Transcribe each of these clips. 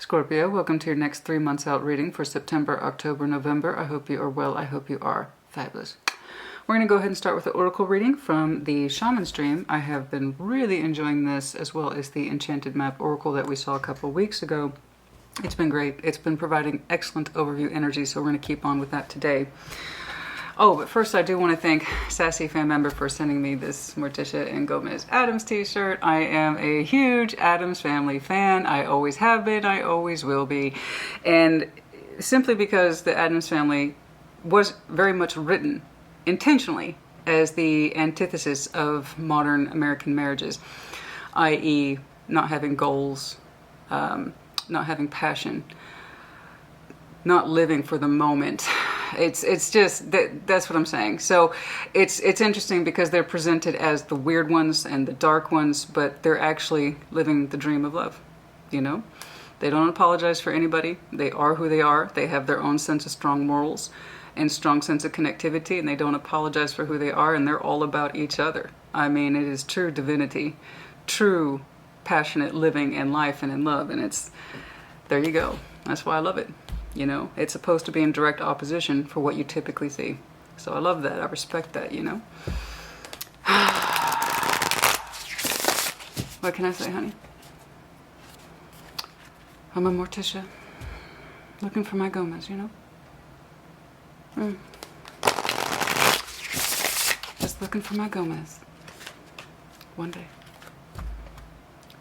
Scorpio, welcome to your next 3 months out reading for September, October, November. I hope you are well. I hope you are fabulous. We're going to go ahead and start with the oracle reading from the Shaman Stream. I have been really enjoying this, as well as the Enchanted Map Oracle that we saw a couple of weeks ago. It's been great. It's been providing excellent overview energy, so we're going to keep on with that today. Oh, but first I do want to thank Sassy fan member for sending me this Morticia and Gomez Adams t-shirt. I am a huge Adams Family fan. I always have been. I always will be. And simply because the Adams Family was very much written intentionally as the antithesis of modern American marriages, i.e. not having goals, not having passion, not living for the moment. It's just that's what I'm saying. So it's interesting because they're presented as the weird ones and the dark ones, but they're actually living the dream of love. You know, they don't apologize for anybody. They are who they are. They have their own sense of strong morals and strong sense of connectivity, and they don't apologize for who they are, and they're all about each other. I mean, it is true divinity, true passionate living in life and in love, and it's there you go. That's why I love it. You know, it's supposed to be in direct opposition for what you typically see. So I love that. I respect that, you know. What can I say, honey? I'm a Morticia. Looking for my Gomez, you know. Just looking for my Gomez. One day.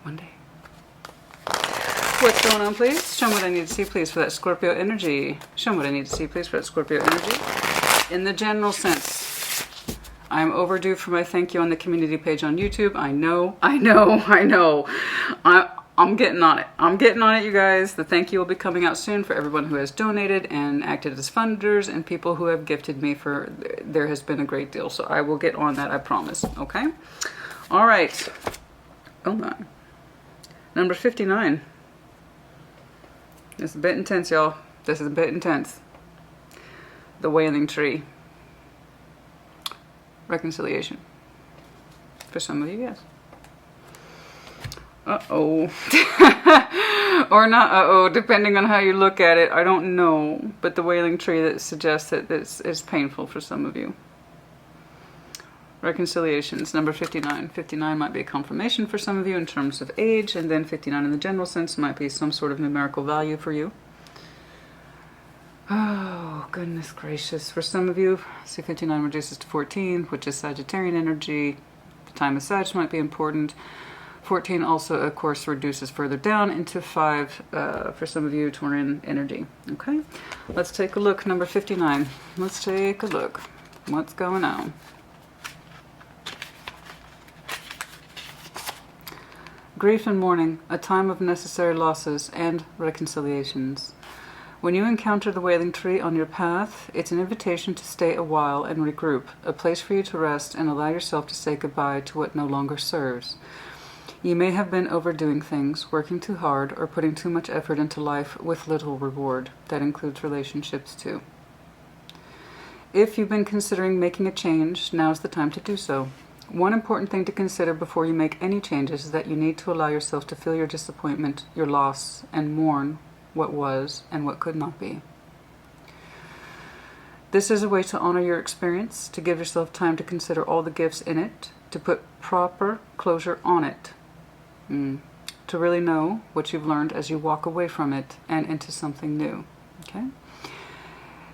One day. What's going on, please? Show me what I need to see, please, for that Scorpio energy. Show me what I need to see, please, for that Scorpio energy. In the general sense, I'm overdue for my thank you on the community page on YouTube. I know. I'm getting on it. I'm getting on it, you guys. The thank you will be coming out soon for everyone who has donated and acted as funders and people who have gifted me for, there has been a great deal. So I will get on that, I promise. Okay? All right. Hold on. Number 59. It's a bit intense, y'all. This is a bit intense. The Wailing Tree. Reconciliation. For some of you, yes. Uh-oh. Or not uh-oh, depending on how you look at it. I don't know. But the Wailing Tree that suggests that this is painful for some of you. Reconciliations, number 59. 59 might be a confirmation for some of you in terms of age, and then 59 in the general sense might be some sort of numerical value for you. Oh, goodness gracious. For some of you, see 59 reduces to 14, which is Sagittarian energy. The time of Sag might be important. 14 also, of course, reduces further down into 5 for some of you, Taurian energy. Okay, let's take a look. Number 59. Let's take a look. What's going on? Grief and mourning, a time of necessary losses and reconciliations. When you encounter the Wailing Tree on your path, it's an invitation to stay a while and regroup, a place for you to rest and allow yourself to say goodbye to what no longer serves. You may have been overdoing things, working too hard, or putting too much effort into life with little reward. That includes relationships too. If you've been considering making a change, now's the time to do so. One important thing to consider before you make any changes is that you need to allow yourself to feel your disappointment, your loss, and mourn what was and what could not be. This is a way to honor your experience, to give yourself time to consider all the gifts in it, to put proper closure on it, to really know what you've learned as you walk away from it and into something new. Okay?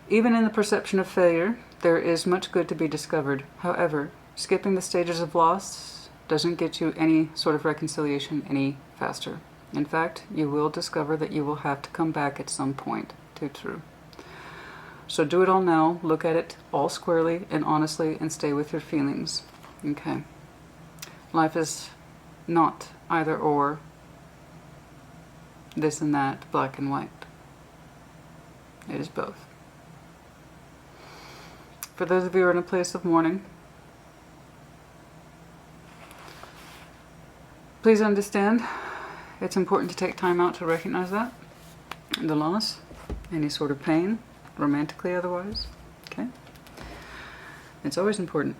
Even in the perception of failure, there is much good to be discovered. However, skipping the stages of loss doesn't get you any sort of reconciliation any faster. In fact, you will discover that you will have to come back at some point. Too true. So do it all now, look at it all squarely and honestly, and stay with your feelings. Okay. Life is not either or, this and that, black and white. It is both. For those of you who are in a place of mourning, please understand, it's important to take time out to recognize that, the loss, any sort of pain, romantically otherwise, okay? It's always important.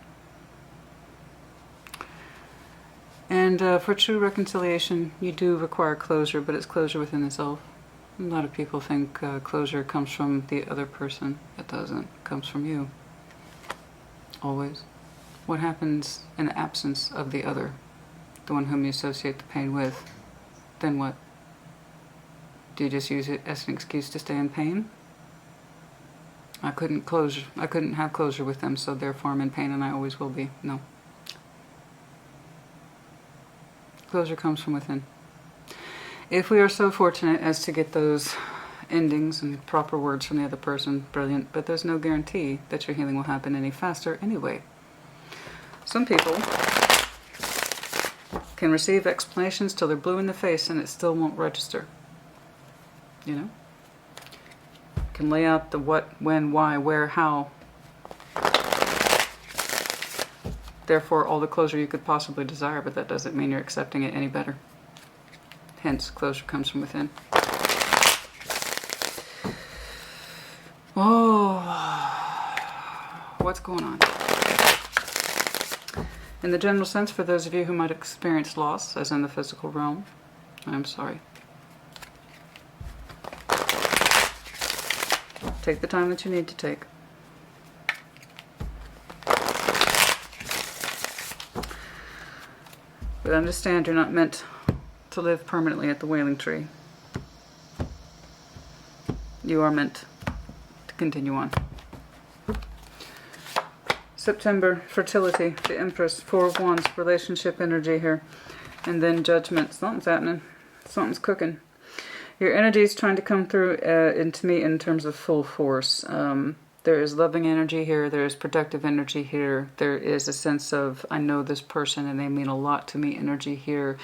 And for true reconciliation, you do require closure, but it's closure within the self. A lot of people think closure comes from the other person. It doesn't. It comes from you. Always. What happens in the absence of the other? The one whom you associate the pain with? Then what? Do you just use it as an excuse to stay in pain? I couldn't have closure with them, so therefore I'm in pain and I always will be. No. Closure comes from within. If we are so fortunate as to get those endings and proper words from the other person, brilliant, but there's no guarantee that your healing will happen any faster anyway. Some people can receive explanations till they're blue in the face and it still won't register. You know? Can lay out the what, when, why, where, how. Therefore, all the closure you could possibly desire, but that doesn't mean you're accepting it any better. Hence, closure comes from within. Oh, what's going on? In the general sense, for those of you who might experience loss, as in the physical realm, I'm sorry. Take the time that you need to take. But understand you're not meant to live permanently at the Wailing Tree. You are meant to continue on. September, fertility, the Empress, Four of Wands, relationship energy here. And then Judgment. Something's happening. Something's cooking. Your energy is trying to come through into me in terms of full force. There is loving energy here. There is protective energy here. There is a sense of, I know this person and they mean a lot to me energy here.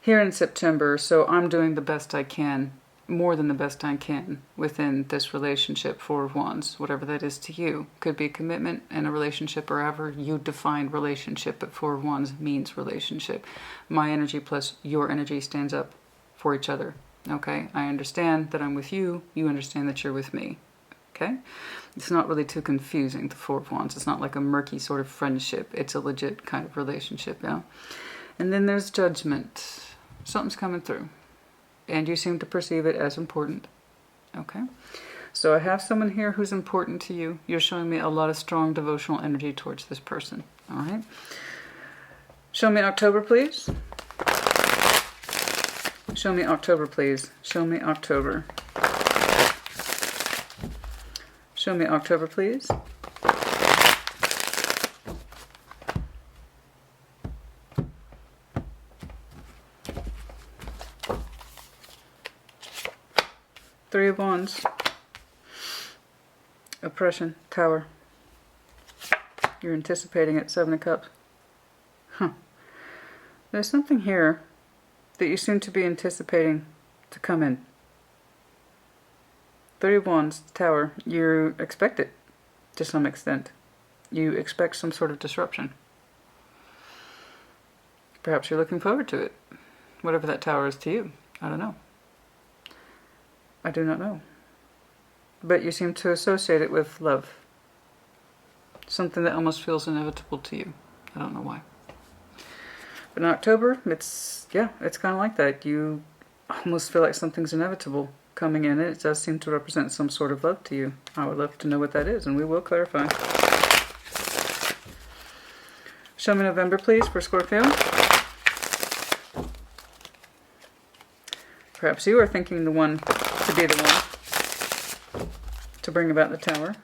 Here in September, so I'm doing the best I can, more than the best I can within this relationship, Four of Wands, whatever that is to you. Could be commitment in a relationship or however you define relationship, but Four of Wands means relationship. My energy plus your energy stands up for each other, okay? I understand that I'm with you, you understand that you're with me, okay? It's not really too confusing, the Four of Wands. It's not like a murky sort of friendship. It's a legit kind of relationship, yeah? And then there's Judgment. Something's coming through. And you seem to perceive it as important. Okay? So I have someone here who's important to you. You're showing me a lot of strong devotional energy towards this person. Alright? Show me October, please. Show me October, please. Show me October. Show me October, please. Three of Wands. Oppression. Tower. You're anticipating it. Seven of Cups. Huh. There's something here that you seem to be anticipating to come in. Three of Wands. Tower. You expect it to some extent. You expect some sort of disruption. Perhaps you're looking forward to it. Whatever that tower is to you. I don't know. I do not know. But you seem to associate it with love. Something that almost feels inevitable to you. I don't know why. But in October, it's kind of like that. You almost feel like something's inevitable coming in. It does seem to represent some sort of love to you. I would love to know what that is, and we will clarify. Show me November, please, for Scorpio. Perhaps you are thinking the one to be the one to bring about the tower.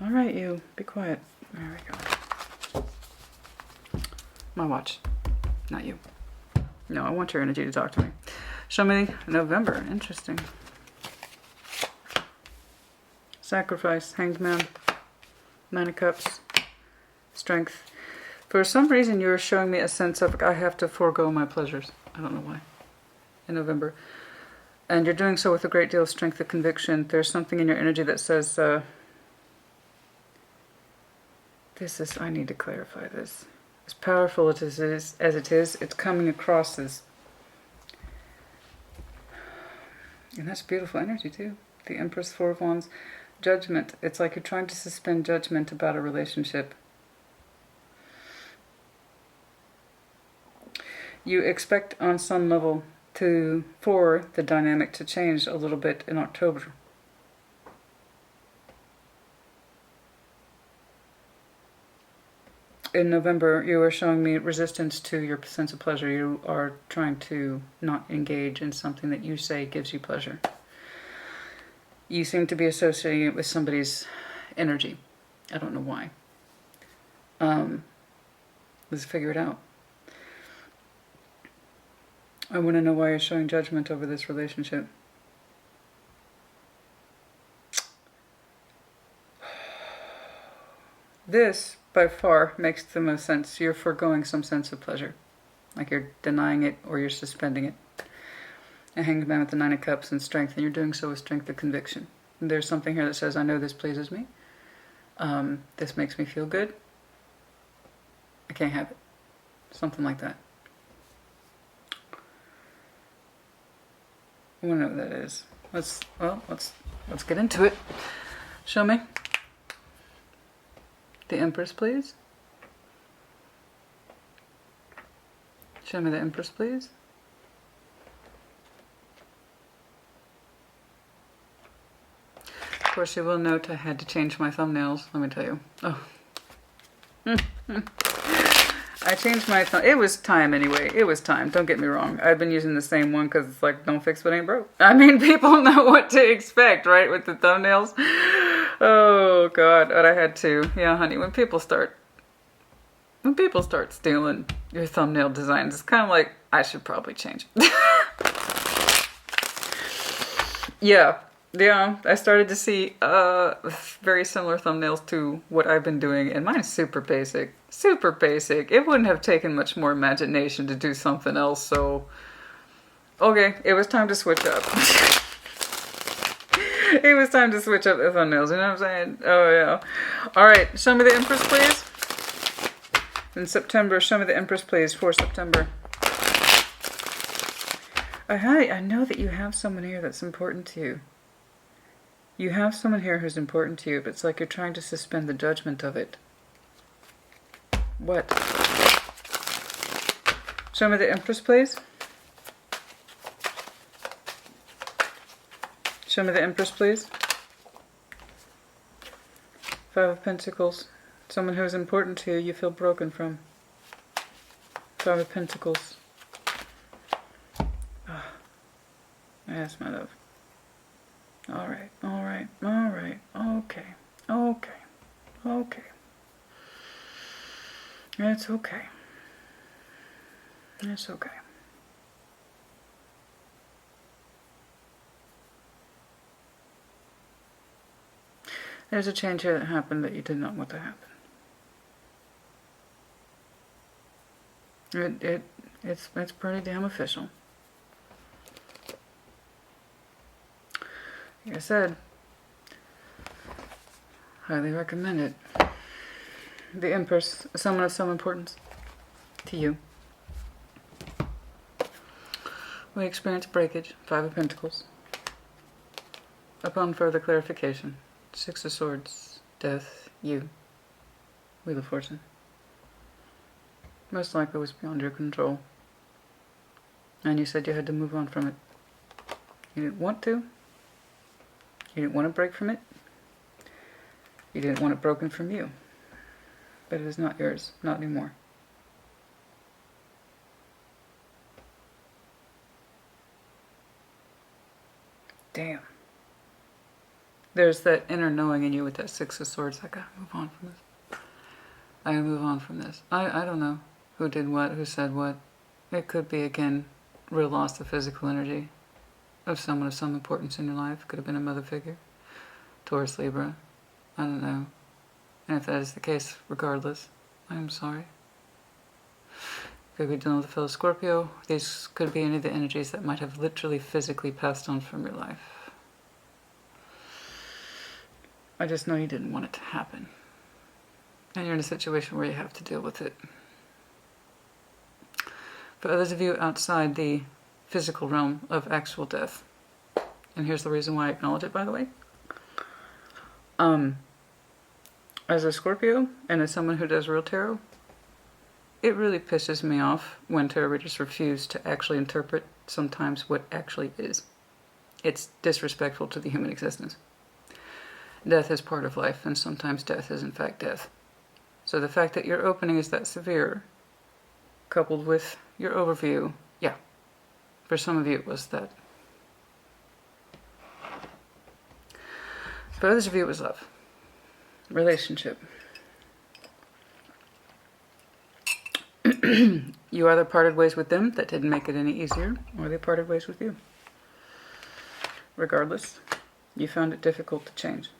All right, you. Be quiet. There we go. My watch. Not you. No, I want your energy to talk to me. Show me November. Interesting. Sacrifice. Hanged Man. Nine of Cups. Strength. For some reason, you're showing me a sense of I have to forego my pleasures. I don't know why. In November. And you're doing so with a great deal of strength of conviction. There's something in your energy that says, I need to clarify this. As powerful as it is, it's coming across as, and that's beautiful energy too. The Empress, Four of Wands, Judgment. It's like you're trying to suspend judgment about a relationship. You expect on some level for the dynamic to change a little bit in October. In November, you are showing me resistance to your sense of pleasure. You are trying to not engage in something that you say gives you pleasure. You seem to be associating it with somebody's energy. I don't know why. Let's figure it out. I want to know why you're showing judgment over this relationship. This, by far, makes the most sense. You're foregoing some sense of pleasure. Like you're denying it or you're suspending it. A Hanged Man with the Nine of Cups and strength, and you're doing so with strength of conviction. And there's something here that says, I know this pleases me. This makes me feel good. I can't have it. Something like that. I want to know what that is. Let's get into it. Show me. The Empress, please. Show me the Empress, please. Of course, you will note I had to change my thumbnails, let me tell you. Oh. I changed my it was time anyway. It was time. Don't get me wrong. I've been using the same one because it's like, don't fix what ain't broke. I mean, people know what to expect, right? With the thumbnails. Oh, God. But I had to. Yeah, honey, when people start stealing your thumbnail designs, it's kind of like, I should probably change it. Yeah, I started to see very similar thumbnails to what I've been doing, and mine is super basic. Super basic. It wouldn't have taken much more imagination to do something else, so... Okay, it was time to switch up. It was time to switch up the thumbnails, you know what I'm saying? Oh, yeah. Alright, show me the Empress, please. In September, show me the Empress, please, for September. I know that you have someone here that's important to you. You have someone here who's important to you, but it's like you're trying to suspend the judgment of it. What? Show me the Empress, please. Show me the Empress, please. Five of Pentacles. Someone who is important to you, you feel broken from. Five of Pentacles. Oh. Yes, my love. Alright, alright, alright. Okay, okay, okay. It's okay. It's okay. There's a change here that happened that you did not want to happen. It's pretty damn official. Like I said, highly recommend it. The Empress, someone of some importance to you. We experience breakage, Five of Pentacles. Upon further clarification, Six of Swords, death, you. Wheel of Fortune. Most likely was beyond your control. And you said you had to move on from it. You didn't want to. You didn't want to break from it. You didn't want it broken from you. But it is not yours. Not anymore. Damn. There's that inner knowing in you with that Six of Swords. I gotta move on from this. I gotta move on from this. I don't know who did what, who said what. It could be, again, real loss of physical energy of someone of some importance in your life. Could have been a mother figure. Taurus, Libra. I don't know. And if that is the case, regardless, I'm sorry. Could be dealing with a fellow Scorpio. These could be any of the energies that might have literally physically passed on from your life. I just know you didn't want it to happen. And you're in a situation where you have to deal with it. For others of you outside the physical realm of actual death, and here's the reason why I acknowledge it, by the way. As a Scorpio, and as someone who does real tarot, it really pisses me off when tarot readers refuse to actually interpret sometimes what actually is. It's disrespectful to the human existence. Death is part of life, and sometimes death is in fact death. So the fact that your opening is that severe, coupled with your overview, yeah, for some of you it was that. For others of you it was love, relationship. You either parted ways with them, that didn't make it any easier, or they parted ways with you. Regardless, you found it difficult to change.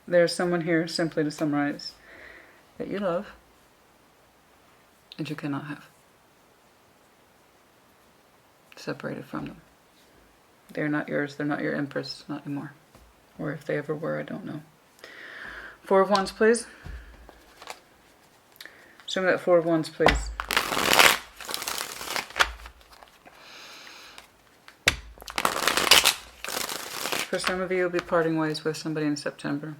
There's someone here, simply to summarize, that you love and you cannot have. Separated from them. They're not yours, they're not your empress, not anymore. Or if they ever were, I don't know. Four of Wands, please. Show me that Four of Wands, please. For some of you, you'll be parting ways with somebody in September.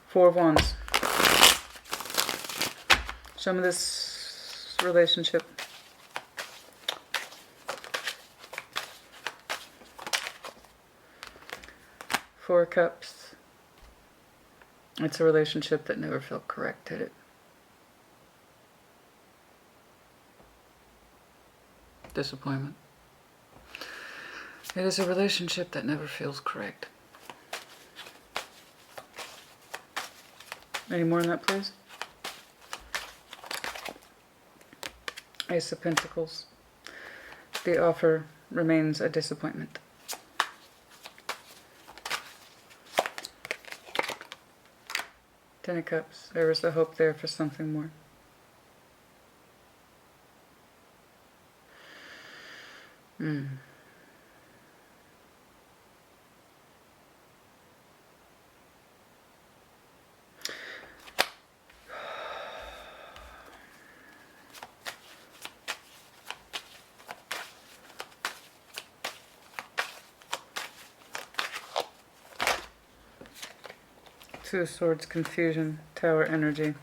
Four of Wands. Show me this relationship. Four of Cups. It's a relationship that never felt correct, did it? Disappointment. It is a relationship that never feels correct. Any more on that, please? Ace of Pentacles. The offer remains a disappointment. Ten of Cups. There was the hope there for something more. Two of Swords, confusion, Tower energy,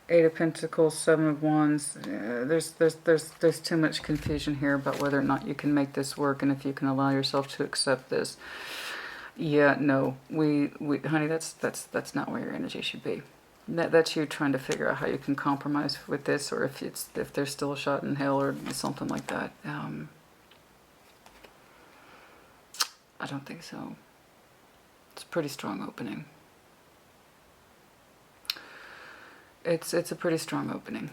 Eight of Pentacles, Seven of Wands. There's too much confusion here about whether or not you can make this work and if you can allow yourself to accept this. Yeah, no, honey, that's not where your energy should be. That's you trying to figure out how you can compromise with this, or if there's still a shot in hell or something like that. I don't think so. It's a pretty strong opening. It's a pretty strong opening.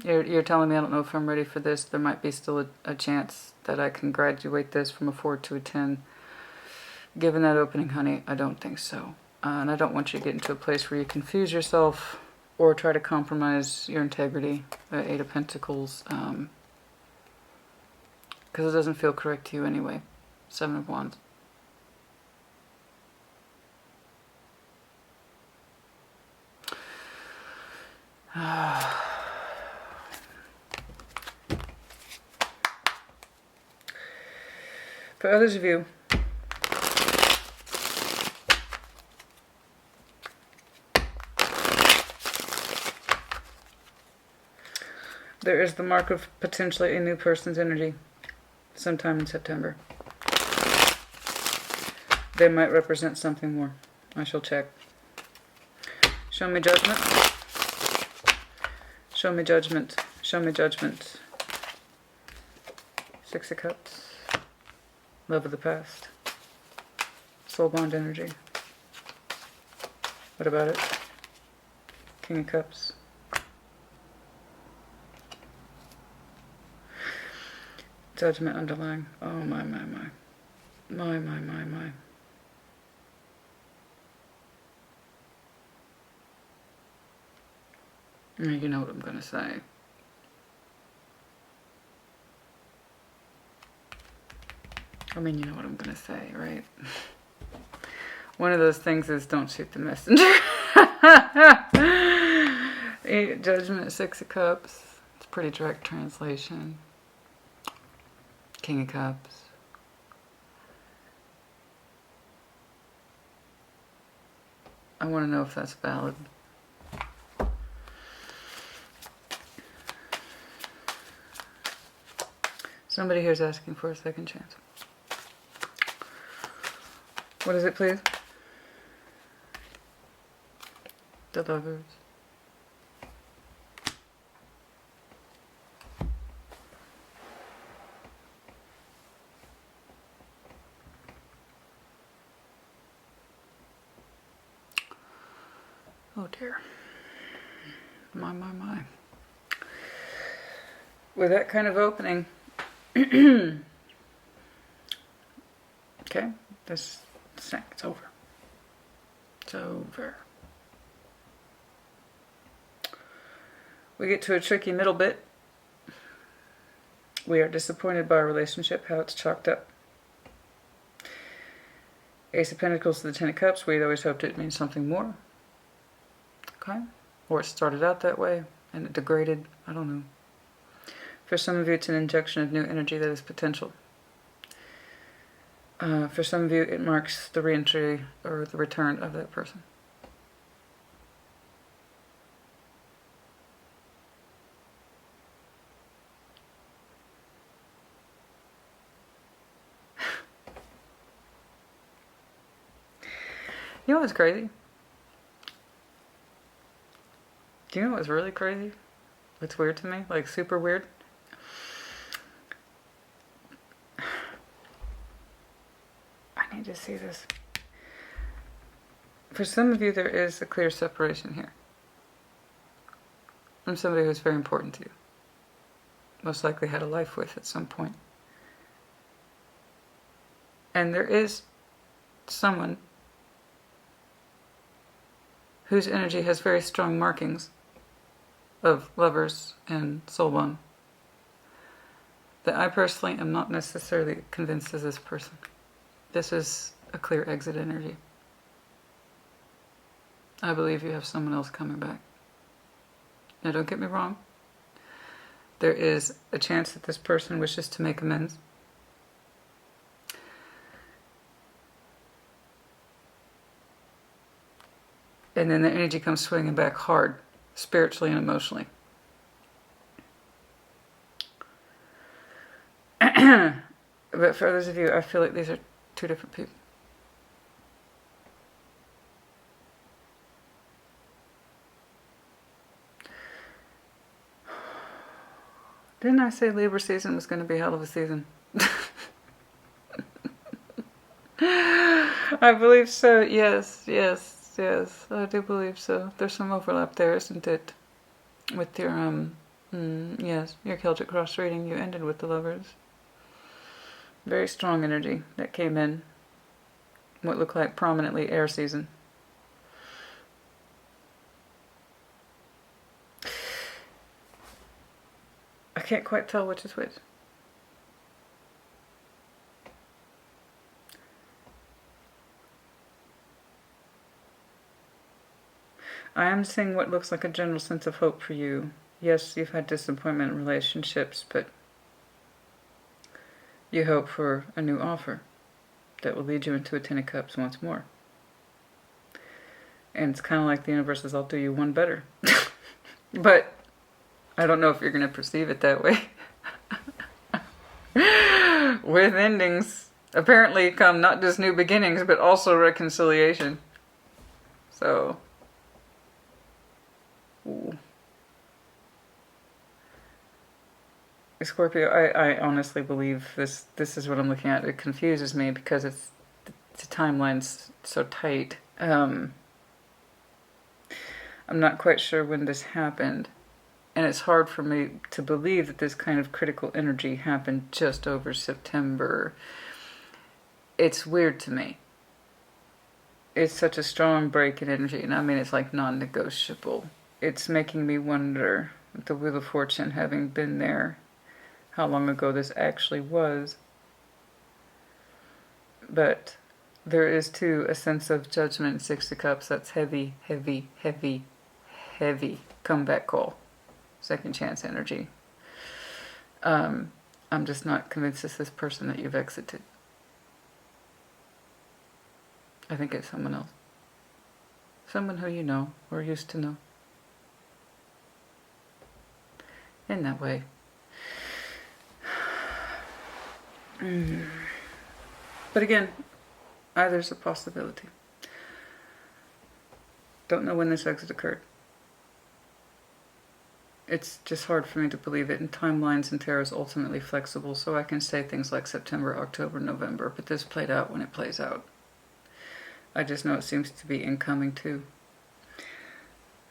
You're telling me I don't know if I'm ready for this. There might be still a chance that I can graduate this from a 4 to a 10. Given that opening, honey, I don't think so. And I don't want you to get into a place where you confuse yourself or try to compromise your integrity. Eight of Pentacles. Because it doesn't feel correct to you anyway. Seven of Wands. For others of you, there is the mark of potentially a new person's energy sometime in September. They might represent something more. I shall check. Show me Judgment. Show me Judgment. Show me Judgment. Six of Cups. Love of the past. Soul bond energy. What about it? King of Cups. Judgment underlying. Oh my. My. You know what I'm going to say. I mean, you know what I'm going to say, right? One of those things is don't shoot the messenger. Judgment, Six of Cups. It's a pretty direct translation. King of Cups. I want to know if that's valid. Somebody here is asking for a second chance. What is it, please? The Lovers. Oh dear. My. With that kind of opening, okay, it's over. It's over. We get to a tricky middle bit. We are disappointed by our relationship, how it's chalked up. Ace of Pentacles to the Ten of Cups. We'd always hoped it means something more. Okay? Or it started out that way and it degraded. I don't know. For some of you, it's an injection of new energy that is potential. For some of you, it marks the re-entry or the return of that person. You know what's crazy? Do you know what's really crazy? It's weird to me, like super weird. I need to see this. For some of you, there is a clear separation here from somebody who's very important to you. Most likely had a life with at some point. And there is someone whose energy has very strong markings of Lovers and Soul One that I personally am not necessarily convinced is this person. This is a clear exit energy. I believe you have someone else coming back. Now don't get me wrong. There is a chance that this person wishes to make amends. And then the energy comes swinging back hard, spiritually and emotionally. But for others of you, I feel like these are two different people. Didn't I say Libra season was going to be a hell of a season? I believe so. Yes. I do believe so. There's some overlap there, isn't it? With your, yes, your Celtic cross reading, you ended with the Lovers. Very strong energy that came in. What looked like prominently air season. I can't quite tell which is which. I am seeing what looks like a general sense of hope for you. Yes, you've had disappointment in relationships, but you hope for a new offer that will lead you into a Ten of Cups once more. And it's kind of like the universe says, I'll do you one better. But I don't know if you're going to perceive it that way. With endings, apparently come not just new beginnings, but also reconciliation. So, ooh. Scorpio, I honestly believe this is what I'm looking at. It confuses me because the timeline's so tight. I'm not quite sure when this happened. And it's hard for me to believe that this kind of critical energy happened just over September. It's weird to me. It's such a strong break in energy. And I mean, it's like non-negotiable. It's making me wonder, with the Wheel of Fortune having been there, how long ago this actually was. But there is, too, a sense of judgment in Six of Cups. That's heavy, heavy, heavy, heavy comeback call. Second chance energy. I'm just not convinced it's this person that you've exited. I think it's someone else. Someone who you know or used to know. In that way. But again, either's a possibility. Don't know when this exit occurred. It's just hard for me to believe it, and timelines in tarot is ultimately flexible, so I can say things like September, October, November, but this played out when it plays out. I just know it seems to be incoming too.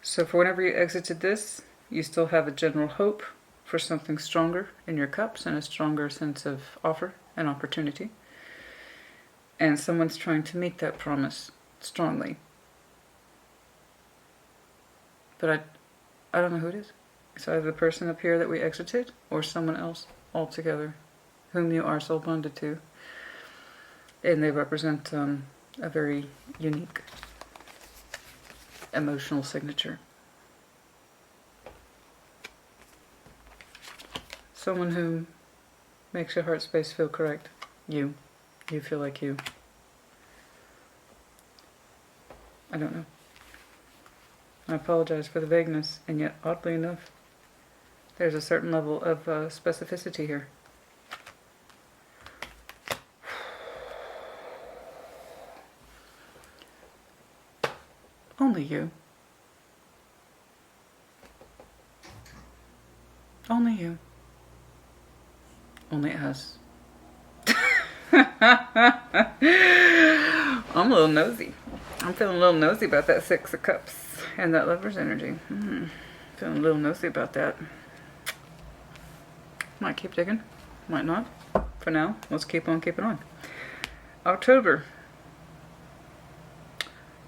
So for whenever you exited this, you still have a general hope for something stronger in your cups and a stronger sense of offer and opportunity. And someone's trying to meet that promise strongly. But I don't know who it is. It's either the person up here that we exited or someone else altogether whom you are soul bonded to. And they represent a very unique emotional signature. Someone who makes your heart space feel correct. You. You feel like you. I don't know. I apologize for the vagueness, and yet, oddly enough, there's a certain level of specificity here. Only you. Only you. Only us. I'm a little nosy. I'm feeling a little nosy about that Six of Cups and that Lover's energy. Feeling a little nosy about that. Might keep digging. Might not. For now, let's keep on keeping on. October.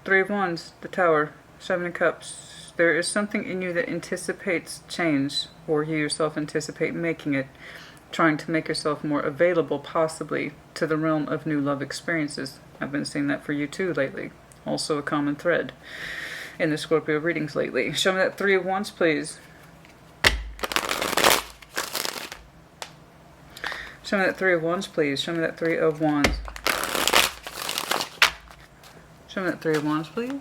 Three of Wands, the Tower, Seven of Cups. There is something in you that anticipates change, or you yourself anticipate making it, trying to make yourself more available, possibly, to the realm of new love experiences. I've been seeing that for you too lately. Also a common thread in the Scorpio readings lately. Show me that Three of Wands, please. Show me that Three of Wands, please. Show me that Three of Wands. Show me that Three of Wands, please.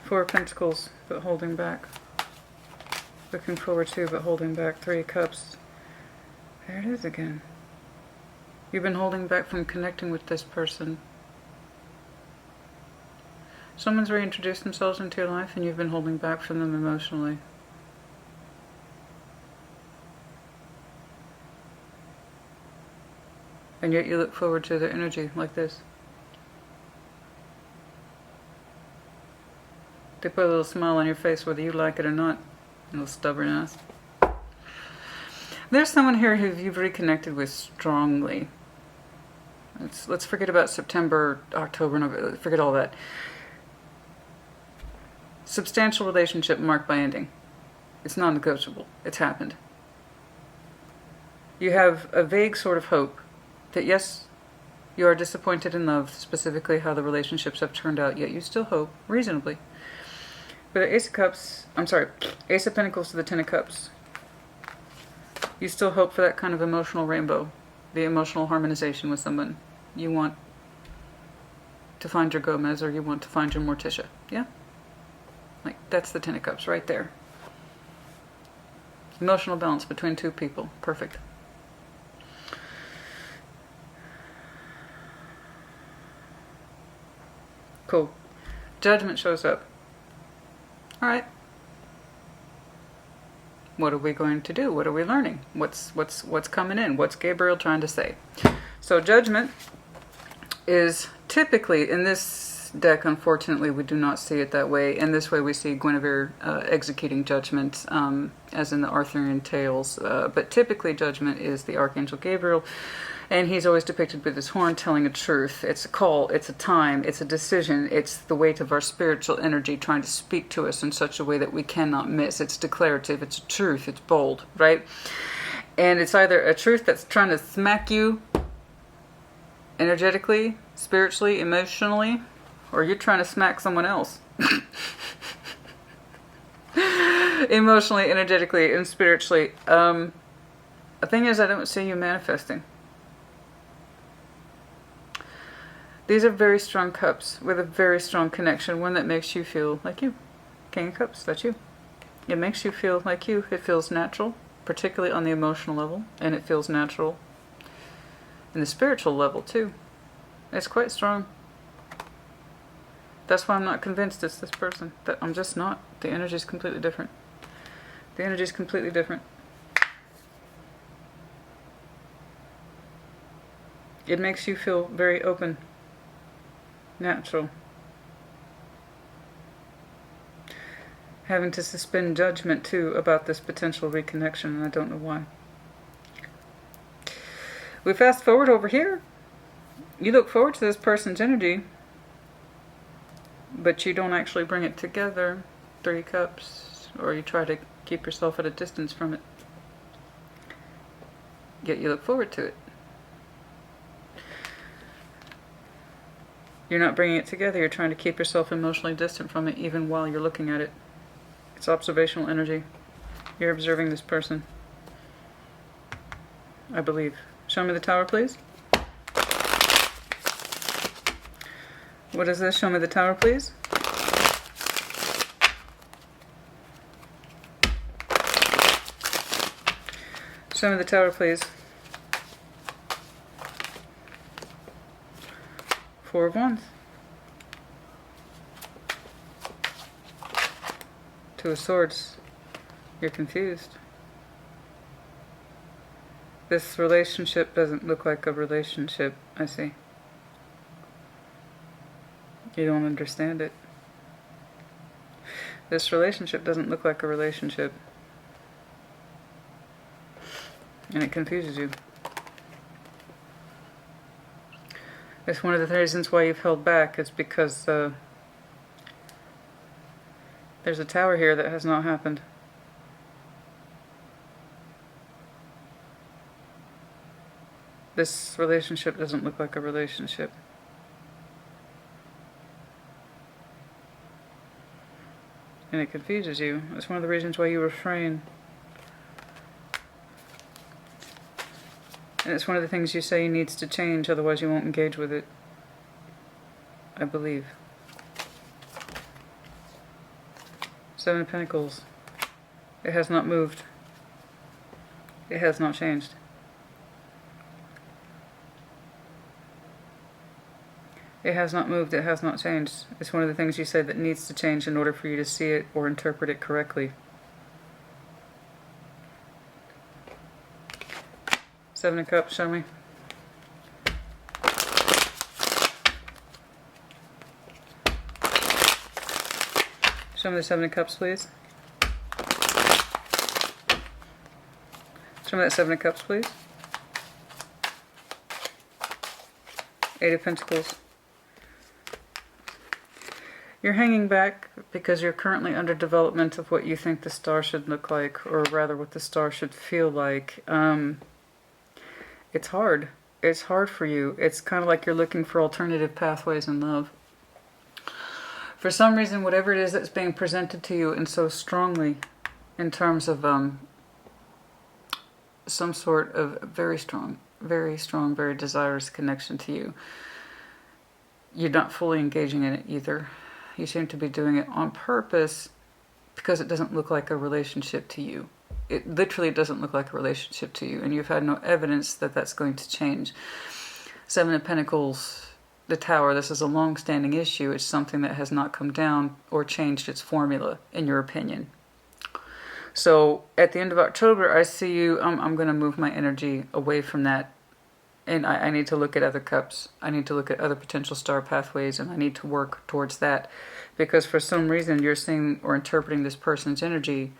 Four of Pentacles, but holding back. Looking forward to, but holding back. Three of Cups. There it is again. You've been holding back from connecting with this person. Someone's reintroduced themselves into your life and you've been holding back from them emotionally. And yet you look forward to their energy like this. They put a little smile on your face whether you like it or not. A little stubborn ass. There's someone here who you've reconnected with strongly. Let's forget about September, October, November. Forget all that. Substantial relationship marked by ending. It's non-negotiable. It's happened. You have a vague sort of hope that yes, you are disappointed in love, specifically how the relationships have turned out, yet you still hope, reasonably. But the Ace of Cups, Ace of Pentacles to the Ten of Cups. You still hope for that kind of emotional rainbow, the emotional harmonization with someone. You want to find your Gomez or you want to find your Morticia. Yeah? Like, that's the Ten of Cups right there. Emotional balance between two people. Perfect. Cool. Judgment shows up. Alright. What are we going to do? What are we learning? What's coming in? What's Gabriel trying to say? So Judgment is typically, in this deck, unfortunately, we do not see it that way. In this way, we see Guinevere executing Judgment, as in the Arthurian tales. But typically, Judgment is the Archangel Gabriel, and he's always depicted with his horn telling a truth. It's a call, it's a time, it's a decision, it's the weight of our spiritual energy trying to speak to us in such a way that we cannot miss. It's declarative, it's a truth, it's bold, right? And it's either a truth that's trying to smack you energetically, spiritually, emotionally, or you're trying to smack someone else. Emotionally, energetically, and spiritually. The thing is, I don't see you manifesting. These are very strong cups with a very strong connection. One that makes you feel like you. King of Cups, that's you. It makes you feel like you. It feels natural, particularly on the emotional level. And it feels natural in the spiritual level too. It's quite strong. That's why I'm not convinced it's this person. That I'm just not. The energy is completely different. The energy is completely different. It makes you feel very open, natural. Having to suspend judgment too about this potential reconnection, and I don't know why. We fast forward over here. You look forward to this person's energy, but you don't actually bring it together. 3 Cups, or you try to keep yourself at a distance from it. Yet you look forward to it. You're not bringing it together. You're trying to keep yourself emotionally distant from it even while you're looking at it. It's observational energy. You're observing this person, I believe. Show me the Tower, please. What is this? Show me the Tower, please. Show me the Tower, please. 4 of Wands. 2 of Swords. You're confused. This relationship doesn't look like a relationship, I see. You don't understand it. This relationship doesn't look like a relationship. And it confuses you. It's one of the reasons why you've held back. It's because there's a Tower here that has not happened. This relationship doesn't look like a relationship. And it confuses you. It's one of the reasons why you refrain. And it's one of the things you say needs to change, otherwise you won't engage with it. I believe. 7 of Pentacles. It has not moved. It has not changed. It has not moved. It has not changed. It's one of the things you say that needs to change in order for you to see it or interpret it correctly. 7 of Cups, show me. Show me the 7 of Cups, please. Show me that 7 of Cups, please. 8 of Pentacles. You're hanging back because you're currently under development of what you think the star should look like, or rather what the star should feel like. It's hard. It's hard for you. It's kind of like you're looking for alternative pathways in love. For some reason, whatever it is that's being presented to you and so strongly in terms of some sort of very strong, very desirous connection to you, you're not fully engaging in it either. You seem to be doing it on purpose because it doesn't look like a relationship to you. It literally doesn't look like a relationship to you, and you've had no evidence that that's going to change. 7 of Pentacles, the Tower, this is a long-standing issue. It's something that has not come down or changed its formula, in your opinion. So at the end of October, I see you, I'm going to move my energy away from that, and I need to look at other cups. I need to look at other potential star pathways, and I need to work towards that, because for some reason you're seeing or interpreting this person's energy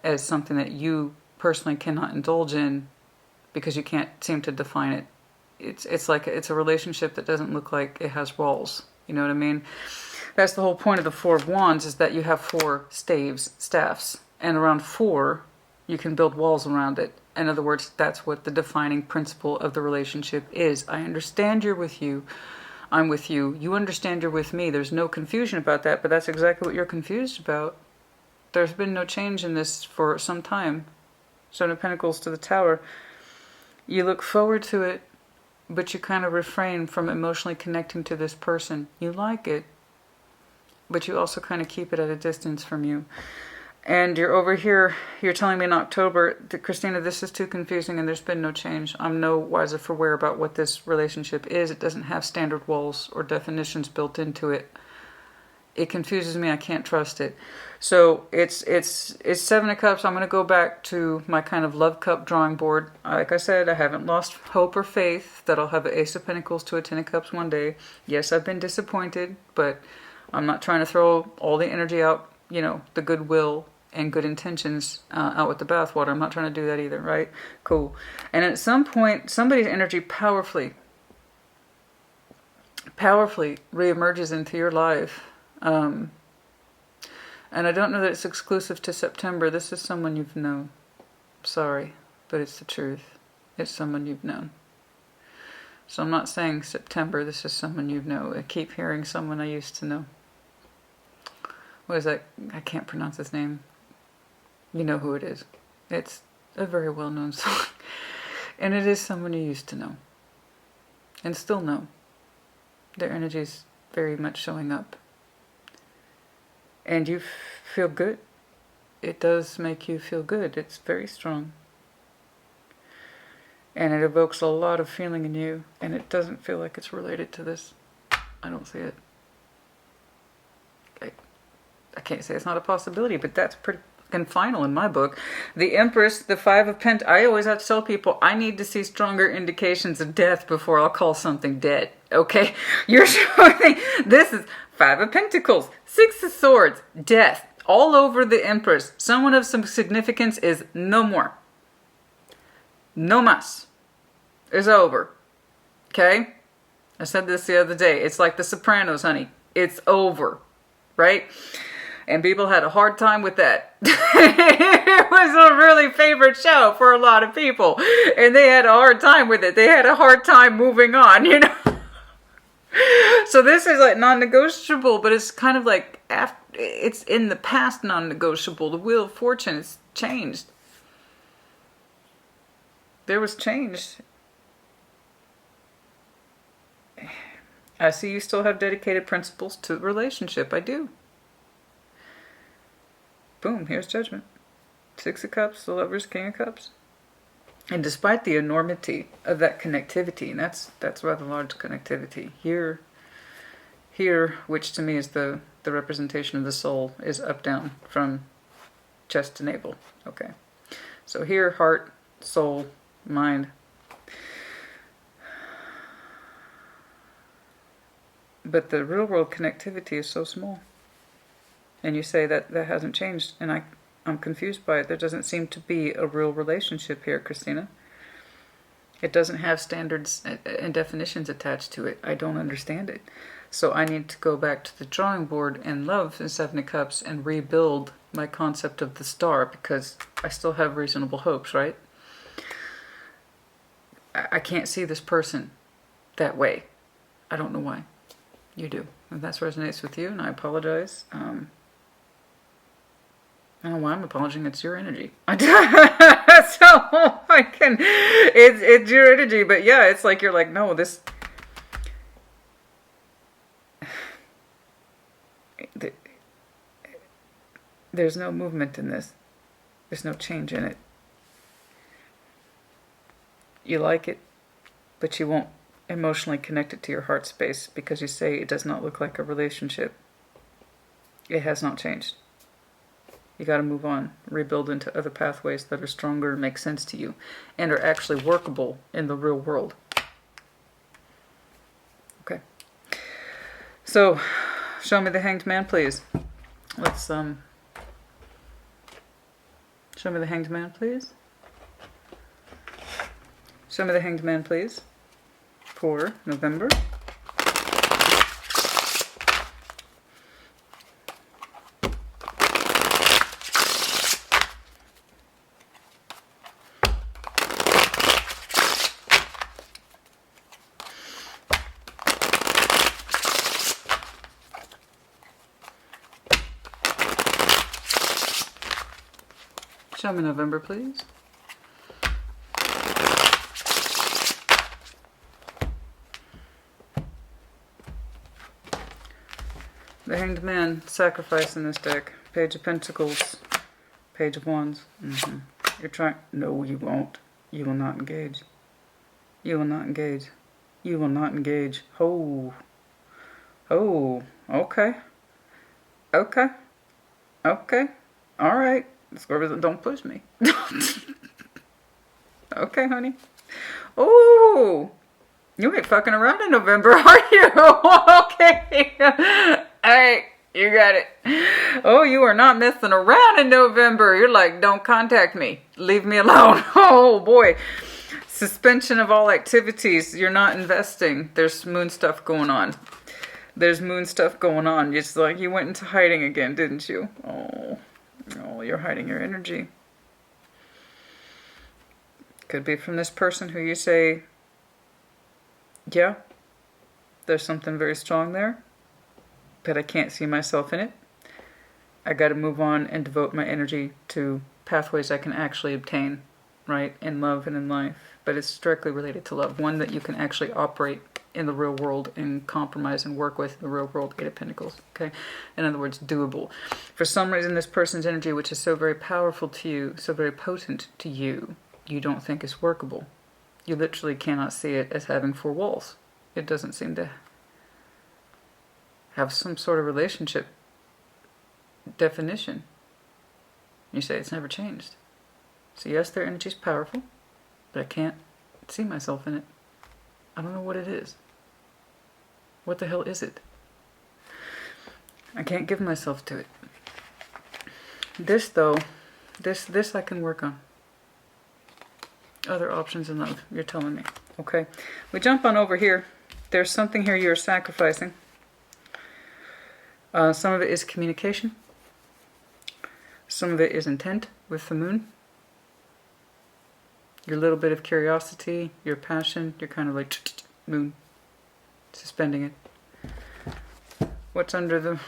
as something that you personally cannot indulge in because you can't seem to define it. It's like it's a relationship that doesn't look like it has walls. You know what I mean? That's the whole point of the 4 of Wands, is that you have 4 staffs, and around 4 you can build walls around it. In other words, that's what the defining principle of the relationship is. I understand you're with you. I'm with you. You understand you're with me. There's no confusion about that, but that's exactly what you're confused about. There's been no change in this for some time. 7 of Pentacles to the Tower. You look forward to it, but you kind of refrain from emotionally connecting to this person. You like it, but you also kind of keep it at a distance from you. And you're over here, you're telling me in October that, Christina, this is too confusing and there's been no change. I'm no wiser for wear about what this relationship is. It doesn't have standard walls or definitions built into it. It confuses me. I can't trust it. So it's Seven of Cups. I'm going to go back to my kind of love cup drawing board. Like I said, I haven't lost hope or faith that I'll have an Ace of Pentacles to a Ten of Cups one day. Yes, I've been disappointed, but I'm not trying to throw all the energy out, you know, the goodwill and good intentions out with the bathwater. I'm not trying to do that either, right? Cool. And at some point, somebody's energy powerfully reemerges into your life. And I don't know that it's exclusive to September. This is someone you've known. Sorry, but it's the truth. It's someone you've known. So I'm not saying September. This is someone you know. I keep hearing someone I used to know. What is that? I can't pronounce his name. You know who it is. It's a very well-known song. And it is someone you used to know. And still know. Their energy's very much showing up. And you feel good. It does make you feel good. It's very strong. And it evokes a lot of feeling in you. And it doesn't feel like it's related to this. I don't see it. I can't say it's not a possibility, but that's pretty and final in my book. The Empress, the Five of Pentacles. I always have to tell people I need to see stronger indications of death before I'll call something dead. Okay? You're showing this is Five of Pentacles, Six of Swords, death. All over the Empress. Someone of some significance is no more. No más. It's over. Okay? I said this the other day. It's like The Sopranos, honey. It's over. Right? And people had a hard time with that. It was a really favorite show for a lot of people. And they had a hard time with it. They had a hard time moving on, you know. So this is like non-negotiable, but it's kind of like, it's in the past non-negotiable. The Wheel of Fortune has changed. There was change. I see you still have dedicated principles to the relationship. I do. Boom, here's Judgment. Six of Cups, the Lovers, King of Cups. And despite the enormity of that connectivity, and that's rather large connectivity, here, which to me is the representation of the soul, is up, down, from chest to navel. Okay. So here, heart, soul, mind. But the real world connectivity is so small. And you say that hasn't changed, and I'm confused by it. There doesn't seem to be a real relationship here, Christina. It doesn't have standards and definitions attached to it. I don't understand it. So I need to go back to the drawing board and love in Seven of Cups and rebuild my concept of the star, because I still have reasonable hopes, right? I can't see this person that way. I don't know why. You do. If that resonates with you, and I apologize. I don't know why I'm apologizing. It's your energy. So I can. It's your energy, but yeah, it's like you're like, no, this. There's no movement in this. There's no change in it. You like it, but you won't emotionally connect it to your heart space because you say it does not look like a relationship. It has not changed. You got to move on, rebuild into other pathways that are stronger, make sense to you, and are actually workable in the real world. Okay. So, show me the Hanged Man, please. Let's show me the Hanged Man, please. Show me the Hanged Man, please. For November. Show me November, please. The Hanged Man, sacrifice in this deck. Page of Pentacles, Page of Wands. You're trying... No, you won't. You will not engage. You will not engage. You will not engage. Oh. Oh. Okay. Okay. Okay. Alright. Scorpio, don't push me. Okay, honey. Oh. You ain't fucking around in November, are you? Okay. Alright. You got it. Oh, you are not messing around in November. You're like, don't contact me. Leave me alone. Oh, boy. Suspension of all activities. You're not investing. There's moon stuff going on. There's moon stuff going on. It's like you went into hiding again, didn't you? Oh, you're hiding your energy. Could be from this person who you say, yeah, there's something very strong there, but I can't see myself in it. I got to move on and devote my energy to pathways I can actually obtain, right, in love and in life. But it's directly related to love, one that you can actually operate in the real world and compromise and work with in the real world. Eight of Pentacles, okay? In other words, doable. For some reason, this person's energy, which is so very powerful to you, so very potent to you, you don't think is workable. You literally cannot see it as having four walls. It doesn't seem to have some sort of relationship definition. You say it's never changed. So yes, their energy is powerful, but I can't see myself in it. I don't know what it is. What the hell is it? I can't give myself to it. This though, this I can work on. Other options in love, you're telling me. Okay, we jump on over here. There's something here you're sacrificing. Some of it is communication. Some of it is intent with the moon. Your little bit of curiosity, your passion, you're kind of like moon, suspending it. What's under the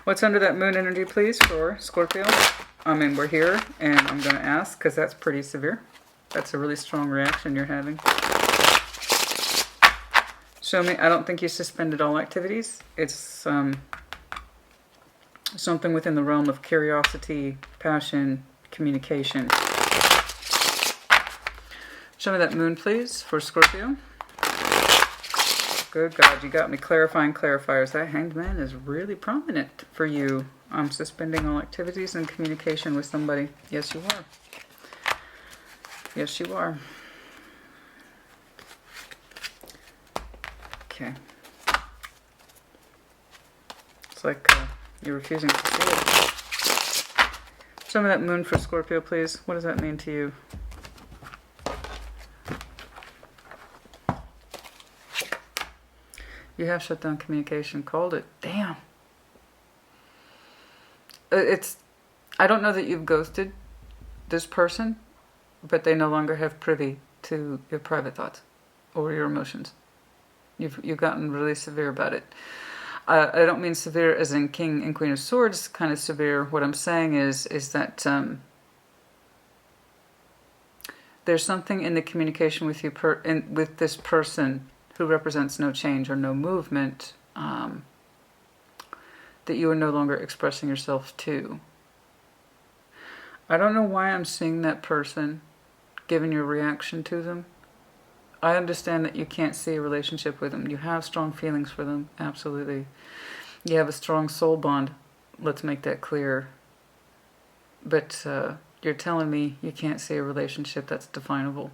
what's under that moon energy, please, for Scorpio? I mean, we're here, and I'm going to ask because that's pretty severe. That's a really strong reaction you're having. Show me. I don't think you suspended all activities. It's something within the realm of curiosity, passion, communication. Show me that moon, please, for Scorpio. Good God, you got me clarifying clarifiers. That Hanged Man is really prominent for you. I'm suspending all activities and communication with somebody. Yes, you are. Yes, you are. Okay. It's like you're refusing to see it. Show me that moon for Scorpio, please. What does that mean to you? You have shut down communication. Called it. Damn. I don't know that you've ghosted this person, but they no longer have privy to your private thoughts or your emotions. You've gotten really severe about it. I don't mean severe as in King and Queen of Swords kind of severe. What I'm saying is that there's something in the communication with you with this person who represents no change or no movement, that you are no longer expressing yourself to. I don't know why I'm seeing that person, given your reaction to them. I understand that you can't see a relationship with them. You have strong feelings for them, absolutely. You have a strong soul bond, let's make that clear. But you're telling me you can't see a relationship that's definable.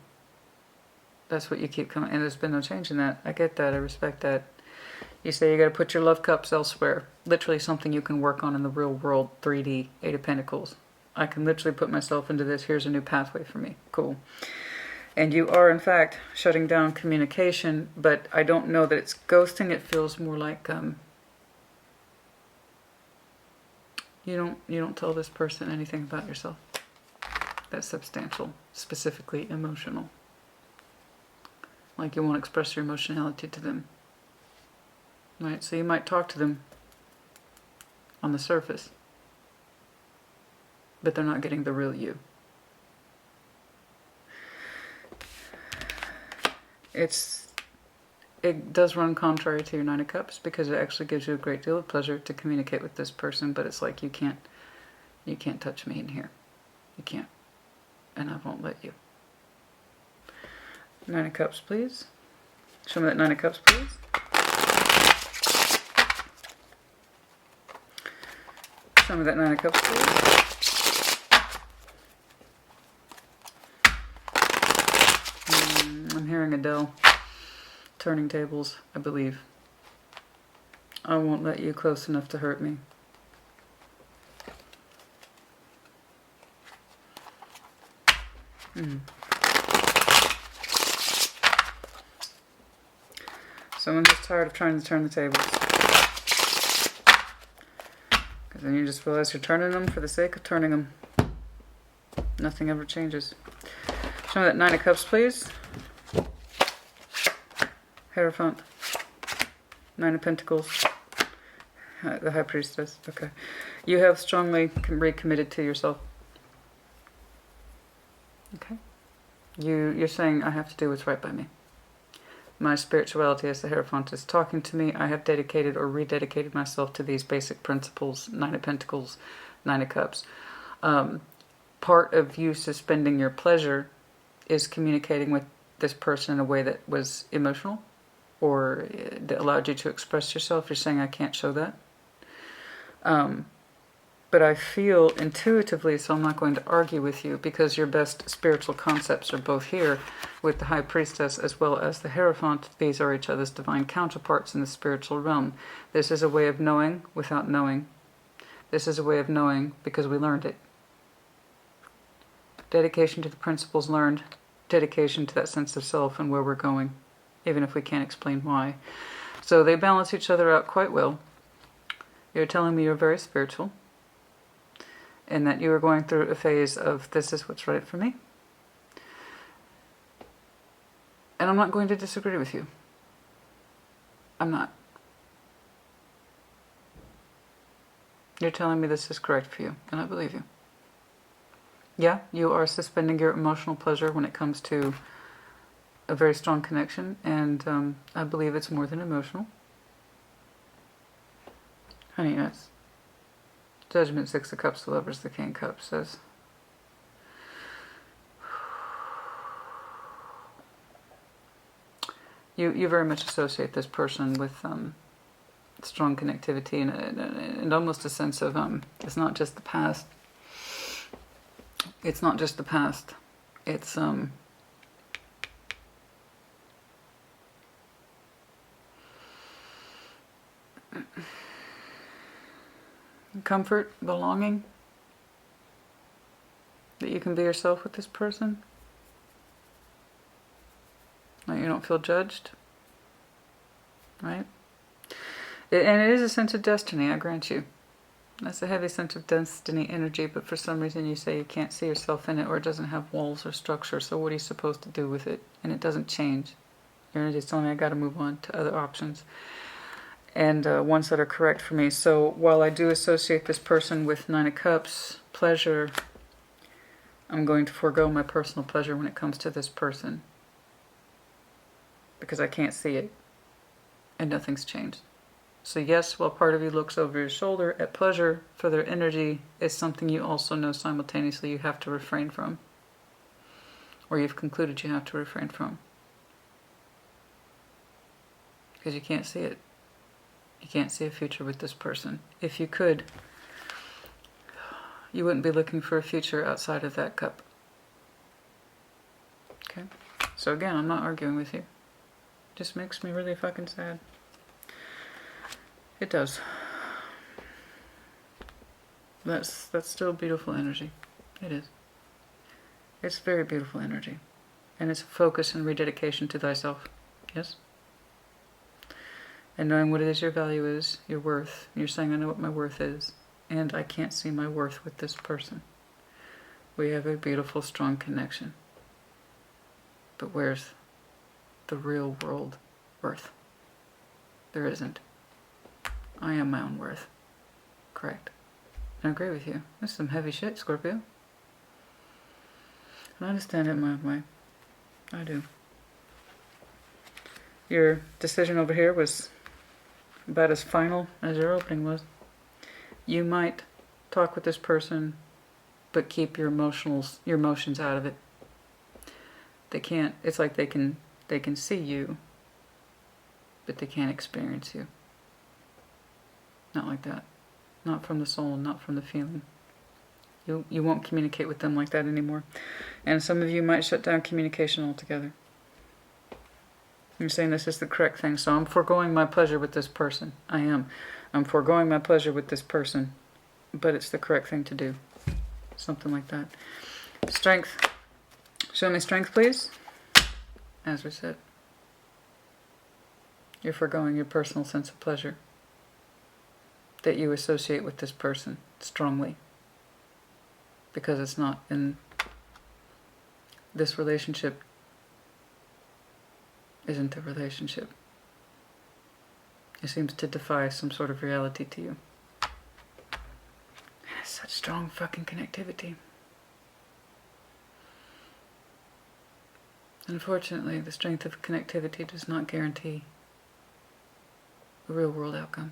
That's what you keep coming, and there's been no change in that. I get that, I respect that. You say you got to put your love cups elsewhere. Literally something you can work on in the real world, 3D, Eight of Pentacles. I can literally put myself into this. Here's a new pathway for me. Cool. And you are, in fact, shutting down communication, but I don't know that it's ghosting. It feels more like you don't tell this person anything about yourself that's substantial, specifically emotional. Like you won't express your emotionality to them. Right? So you might talk to them on the surface, but they're not getting the real you. it does run contrary to your Nine of Cups, because it actually gives you a great deal of pleasure to communicate with this person, but it's like you can't touch me in here. You can't. And I won't let you. Nine of Cups, please. Show me that Nine of Cups, please. Show me that Nine of Cups, please. I'm hearing Adele. Turning tables, I believe. I won't let you close enough to hurt me. Someone who's tired of trying to turn the tables. Because then you just realize you're turning them for the sake of turning them. Nothing ever changes. Show me that Nine of Cups, please. Hierophant. Nine of Pentacles. The High Priestess. Okay. You have strongly recommitted to yourself. Okay. You're saying, I have to do what's right by me. My spirituality as the Hierophant is talking to me. I have dedicated or rededicated myself to these basic principles. Nine of Pentacles, Nine of Cups. Part of you suspending your pleasure is communicating with this person in a way that was emotional, or that allowed you to express yourself. You're saying, I can't show that. But I feel intuitively, so I'm not going to argue with you, because your best spiritual concepts are both here with the High Priestess as well as the Hierophant. These are each other's divine counterparts in the spiritual realm. This is a way of knowing without knowing. This is a way of knowing because we learned it. Dedication to the principles learned. Dedication to that sense of self and where we're going, even if we can't explain why. So they balance each other out quite well. You're telling me you're very spiritual, and that you are going through a phase of, this is what's right for me. And I'm not going to disagree with you. I'm not. You're telling me this is correct for you, and I believe you. Yeah, you are suspending your emotional pleasure when it comes to a very strong connection, and I believe it's more than emotional. Honey, yes. Judgment, Six of Cups, the Lovers, the King of Cups says, you very much associate this person with strong connectivity and almost a sense of it's not just the past. It's not just the past. It's comfort, belonging, that you can be yourself with this person, that you don't feel judged, right? And it is a sense of destiny, I grant you. That's a heavy sense of destiny energy, but for some reason you say you can't see yourself in it, or it doesn't have walls or structure, so what are you supposed to do with it? And it doesn't change. Your energy is telling me I got to move on to other options, and ones that are correct for me. So while I do associate this person with Nine of Cups, pleasure, I'm going to forego my personal pleasure when it comes to this person, because I can't see it, and nothing's changed. So yes, while part of you looks over your shoulder at pleasure for their energy, it's something you also know simultaneously you have to refrain from, or you've concluded you have to refrain from, because you can't see it. You can't see a future with this person. If you could, you wouldn't be looking for a future outside of that cup. Okay? So again, I'm not arguing with you. It just makes me really fucking sad. It does. That's still beautiful energy. It is. It's very beautiful energy. And it's a focus and rededication to thyself. Yes? And knowing what it is your value is, your worth. You're saying, I know what my worth is, and I can't see my worth with this person. We have a beautiful, strong connection. But where's the real world worth? There isn't. I am my own worth. Correct. I agree with you. This is some heavy shit, Scorpio. And I understand it my way. I do. your decision over here was about as final as your opening was. You might talk with this person, but keep your emotions out of it. They can't, it's like they can see you, but they can't experience you. Not like that. Not from the soul, not from the feeling. You won't communicate with them like that anymore. And some of you might shut down communication altogether. I'm saying this is the correct thing, so I'm foregoing my pleasure with this person. I am. I'm foregoing my pleasure with this person, but it's the correct thing to do. Something like that. Strength. Show me strength, please. As we said. You're foregoing your personal sense of pleasure that you associate with this person strongly. Because it's not in this relationship, isn't a relationship. It seems to defy some sort of reality to you. And it's such strong fucking connectivity. Unfortunately, the strength of connectivity does not guarantee a real world outcome.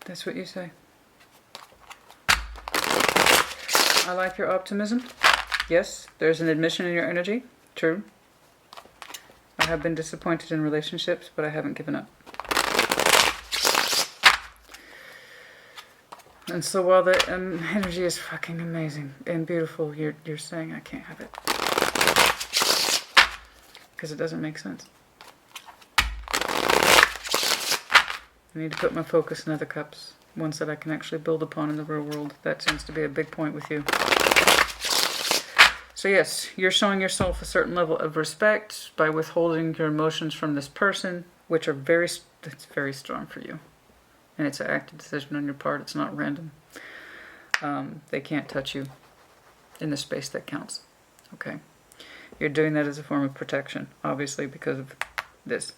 That's what you say. I like your optimism. Yes, there's an admission in your energy. True. I have been disappointed in relationships, but I haven't given up. And so while the energy is fucking amazing and beautiful, you're saying I can't have it. Because it doesn't make sense. I need to put my focus in other cups, ones that I can actually build upon in the real world. That seems to be a big point with you. So yes, you're showing yourself a certain level of respect by withholding your emotions from this person, which are it's very strong for you. And it's an active decision on your part. It's not random. They can't touch you in the space that counts. Okay? You're doing that as a form of protection, obviously, because of this.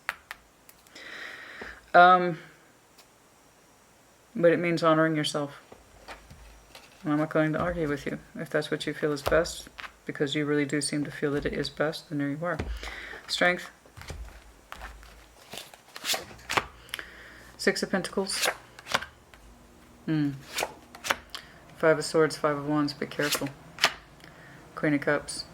But it means honoring yourself. And I'm not going to argue with you. If that's what you feel is best, because you really do seem to feel that it is best, then there you are. Strength. Six of Pentacles. Five of Swords, Five of Wands. Be careful. Queen of Cups.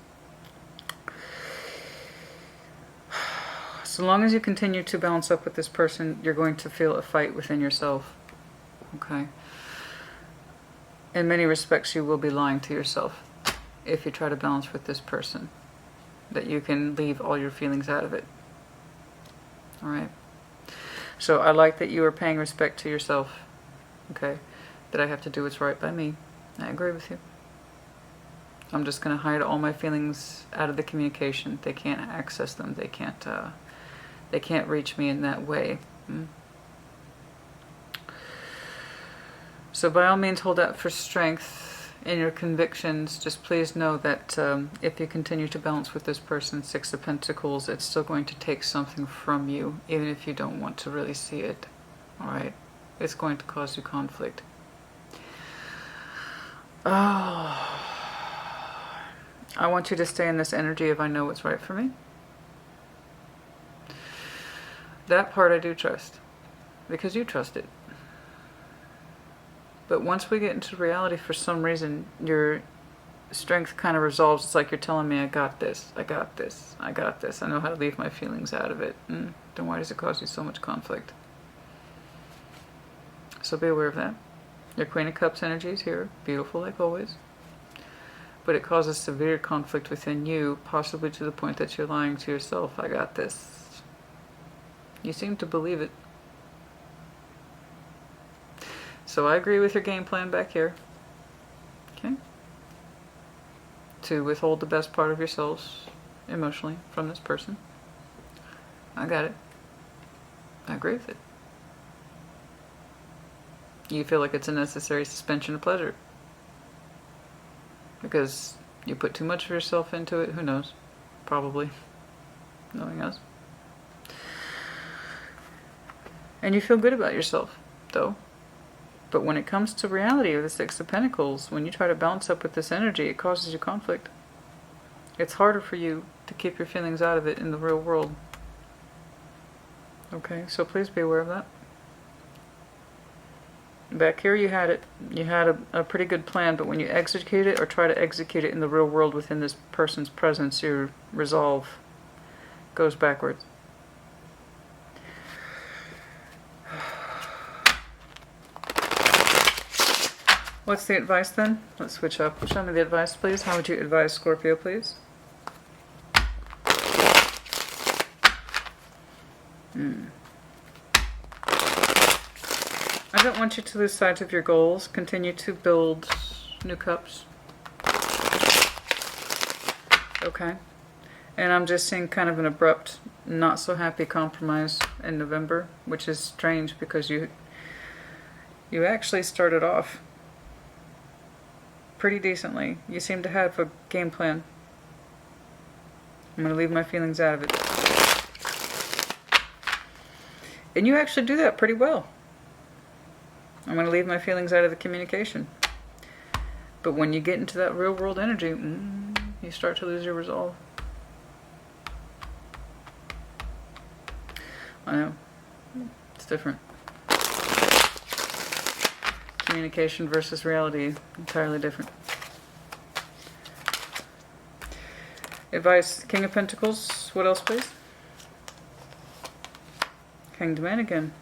So long as you continue to balance up with this person, you're going to feel a fight within yourself. Okay? In many respects, you will be lying to yourself if you try to balance with this person. That you can leave all your feelings out of it. Alright? So I like that you are paying respect to yourself. Okay? That I have to do what's right by me. I agree with you. I'm just going to hide all my feelings out of the communication. They can't access them. They can't reach me in that way. So by all means, hold out for strength in your convictions. Just please know that if you continue to balance with this person, Six of Pentacles, it's still going to take something from you, even if you don't want to really see it. Alright? It's going to cause you conflict. Oh, I want you to stay in this energy of I know what's right for me. That part I do trust, because you trust it. But once we get into reality, for some reason, your strength kind of resolves. It's like you're telling me, I got this, I got this, I got this. I know how to leave my feelings out of it. Then why does it cause you so much conflict? So be aware of that. Your Queen of Cups energy is here, beautiful like always. But it causes severe conflict within you, possibly to the point that you're lying to yourself. I got this. You seem to believe it. So I agree with your game plan back here. Okay? To withhold the best part of yourselves emotionally from this person. I got it. I agree with it. You feel like it's a necessary suspension of pleasure. Because you put too much of yourself into it. Who knows? Probably. Knowing us. And you feel good about yourself, though. But when it comes to reality of the Six of Pentacles, when you try to balance up with this energy, it causes you conflict. It's harder for you to keep your feelings out of it in the real world. Okay, so please be aware of that. Back here you had it. You had a pretty good plan, but when you execute it or try to execute it in the real world within this person's presence, your resolve goes backwards. What's the advice then? Let's switch up. Show me the advice, please. How would you advise Scorpio, please? I don't want you to lose sight of your goals. Continue to build new cups. Okay. And I'm just seeing kind of an abrupt, not so happy compromise in November, which is strange because you actually started off pretty decently. You seem to have a game plan. I'm going to leave my feelings out of it. And you actually do that pretty well. I'm going to leave my feelings out of the communication. But when you get into that real world energy, you start to lose your resolve. I know. It's different. Communication versus reality, entirely different. Advice, King of Pentacles. What else, please? Hanged Man again.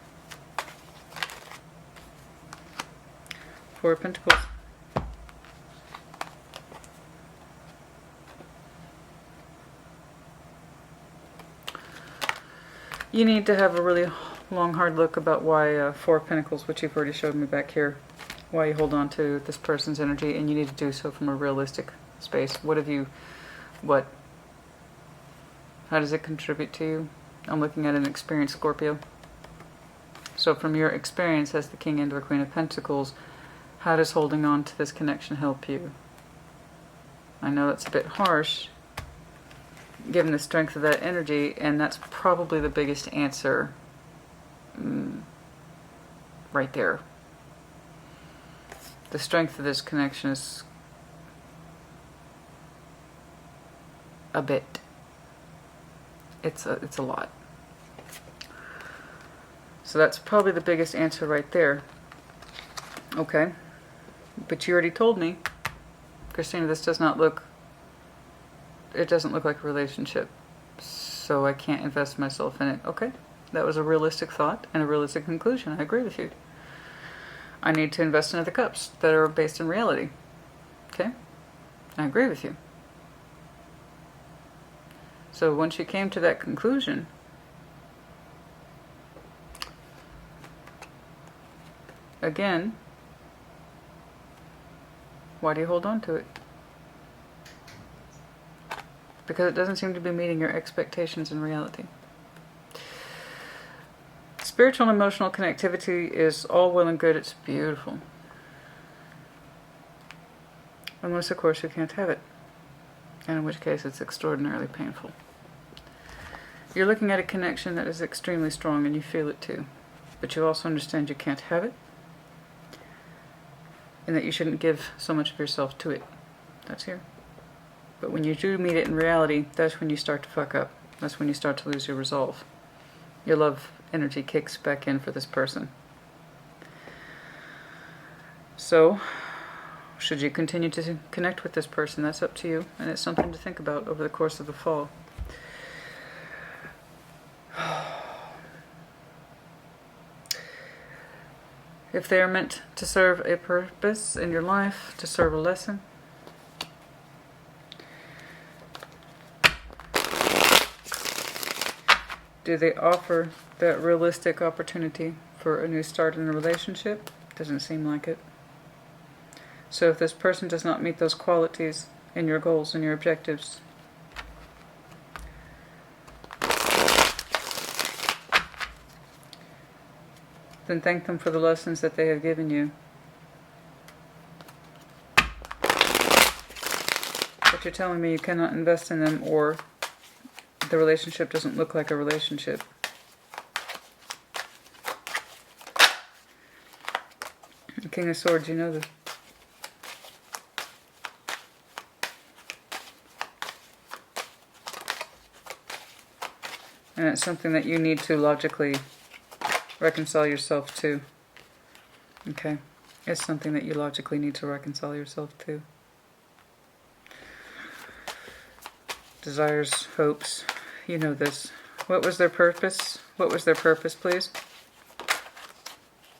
Four of Pentacles. You need to have a really long, hard look about why Four of Pentacles, which you've already showed me back here, why you hold on to this person's energy, and you need to do so from a realistic space. How does it contribute to you? I'm looking at an experienced Scorpio. So from your experience as the King and or Queen of Pentacles, how does holding on to this connection help you? I know it's a bit harsh, given the strength of that energy, and that's probably the biggest answer right there. The strength of this connection is a bit. It's a lot. So that's probably the biggest answer right there. Okay. But you already told me, Christina, this does not look, it doesn't look like a relationship. So I can't invest myself in it. Okay. That was a realistic thought and a realistic conclusion. I agree with you. I need to invest in other cups that are based in reality. Okay? I agree with you. So once you came to that conclusion, again, why do you hold on to it? Because it doesn't seem to be meeting your expectations in reality. Spiritual and emotional connectivity is all well and good. It's beautiful. Unless, of course, you can't have it. And in which case, it's extraordinarily painful. You're looking at a connection that is extremely strong, and you feel it too. But you also understand you can't have it, and that you shouldn't give so much of yourself to it. That's here. But when you do meet it in reality, that's when you start to fuck up. That's when you start to lose your resolve. Your love energy kicks back in for this person. So, should you continue to connect with this person? That's up to you, and it's something to think about over the course of the fall. If they are meant to serve a purpose in your life, to serve a lesson, do they offer that realistic opportunity for a new start in a relationship? Doesn't seem like it. So if this person does not meet those qualities in your goals and your objectives, then thank them for the lessons that they have given you. But you're telling me you cannot invest in them, or the relationship doesn't look like a relationship. The King of Swords, you know this. And it's something that you need to logically reconcile yourself to. Okay? It's something that you logically need to reconcile yourself to. Desires, hopes. You know this. What was their purpose? What was their purpose, please?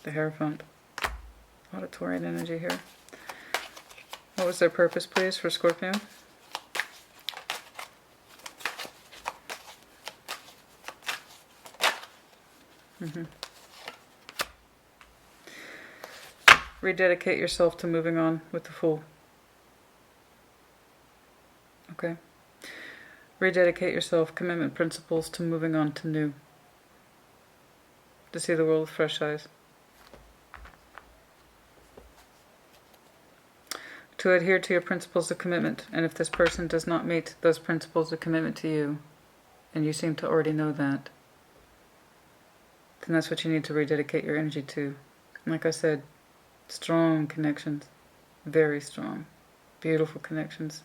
The Hierophant. A lot of Taurian energy here. What was their purpose, please, for Scorpio? Rededicate yourself to moving on with the Fool. Okay. Rededicate yourself, commitment principles, to moving on to new. To see the world with fresh eyes. To adhere to your principles of commitment. And if this person does not meet those principles of commitment to you, and you seem to already know that, then that's what you need to rededicate your energy to. Like I said, strong connections. Very strong. Beautiful connections.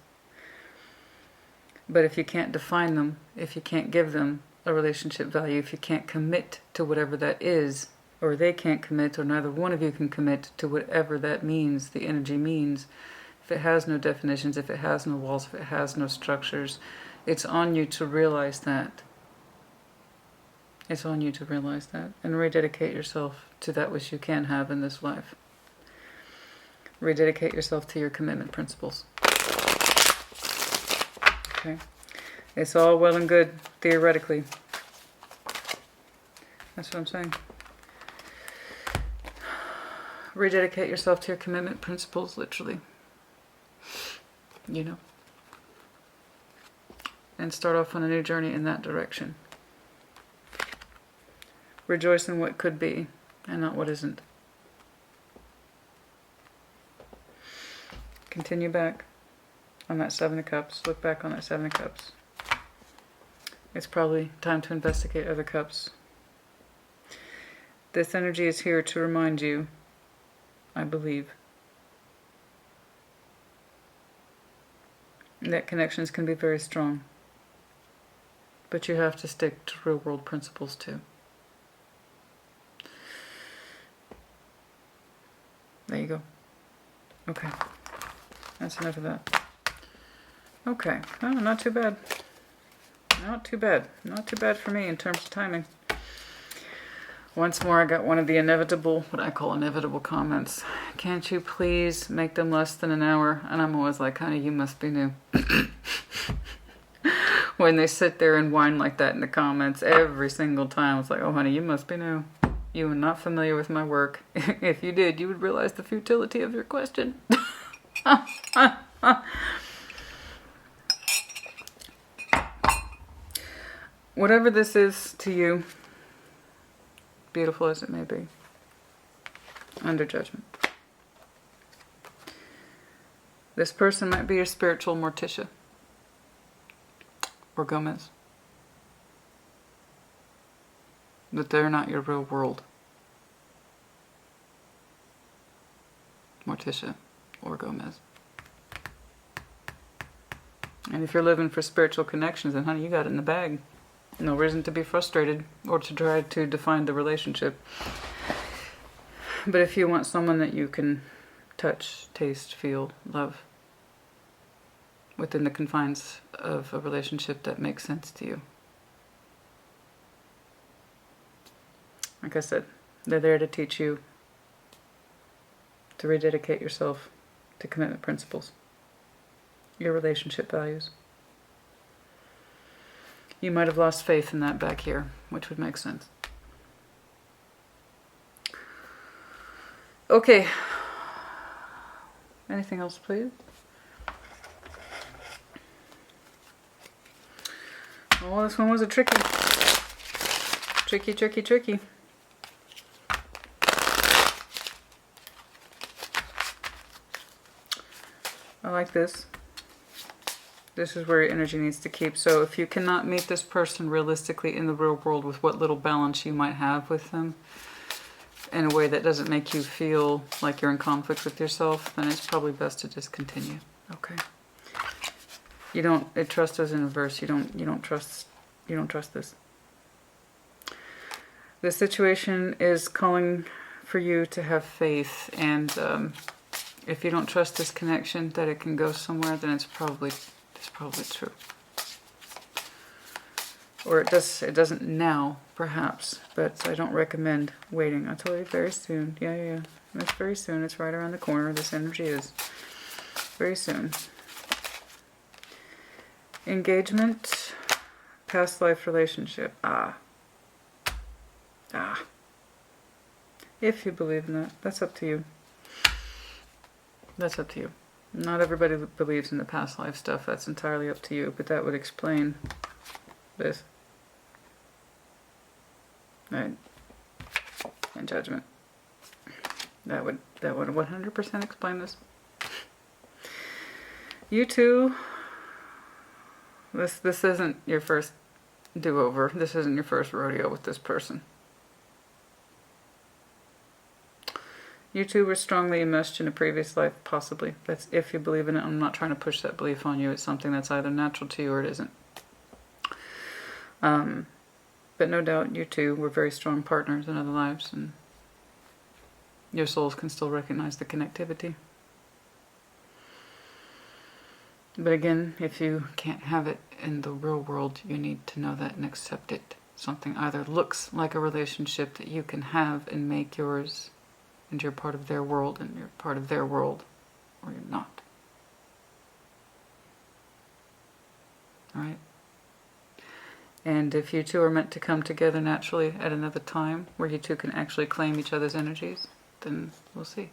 But if you can't define them, if you can't give them a relationship value, if you can't commit to whatever that is, or they can't commit, or neither one of you can commit to whatever that means, the energy means, if it has no definitions, if it has no walls, if it has no structures, it's on you to realize that. It's on you to realize that and rededicate yourself to that which you can have in this life. Rededicate yourself to your commitment principles. Okay? It's all well and good, theoretically. That's what I'm saying. Rededicate yourself to your commitment principles, literally. You know. And start off on a new journey in that direction. Rejoice in what could be and not what isn't. Continue back on that Seven of Cups. Look back on that Seven of Cups. It's probably time to investigate other cups. This energy is here to remind you, I believe, that connections can be very strong. But you have to stick to real world principles too. There you go. Okay. That's enough of that. Okay. Oh, not too bad. Not too bad. Not too bad for me in terms of timing. Once more, I got one of the inevitable, what I call inevitable comments. Can't you please make them less than an hour? And I'm always like, honey, you must be new. When they sit there and whine like that in the comments every single time, it's like, oh, honey, you must be new. You are not familiar with my work. If you did, you would realize the futility of your question. Whatever this is to you, beautiful as it may be, under judgment. This person might be your spiritual Morticia or Gomez. But they're not your real world. Morticia or Gomez. And if you're living for spiritual connections, then honey, you got it in the bag. No reason to be frustrated or to try to define the relationship. But if you want someone that you can touch, taste, feel, love, within the confines of a relationship that makes sense to you. Like I said, they're there to teach you to rededicate yourself to commitment principles, your relationship values. You might have lost faith in that back here, which would make sense. Okay. Anything else, please? Oh, this one was a tricky. Tricky, tricky, tricky. I like this. This is where your energy needs to keep. So if you cannot meet this person realistically in the real world with what little balance you might have with them, in a way that doesn't make you feel like you're in conflict with yourself, then it's probably best to discontinue. Okay. You don't, trust is in reverse. You don't trust this. The situation is calling for you to have faith, and if you don't trust this connection that it can go somewhere, then it's probably true. Or it doesn't now, perhaps, but I don't recommend waiting. I told you very soon. Yeah. It's very soon. It's right around the corner. This energy is very soon. Engagement, past life relationship. If you believe in that, that's up to you. That's up to you. Not everybody believes in the past life stuff. That's entirely up to you, but that would explain this. Right? And judgment. That would 100% explain this. You two, this isn't your first do-over. This isn't your first rodeo with this person. You two were strongly enmeshed in a previous life, possibly. That's if you believe in it. I'm not trying to push that belief on you. It's something that's either natural to you or it isn't. But no doubt you two were very strong partners in other lives, and your souls can still recognize the connectivity. But again, if you can't have it in the real world, you need to know that and accept it. Something either looks like a relationship that you can have and make yours, and you're part of their world, and you're part of their world, or you're not. Alright? And if you two are meant to come together naturally at another time, where you two can actually claim each other's energies, then we'll see.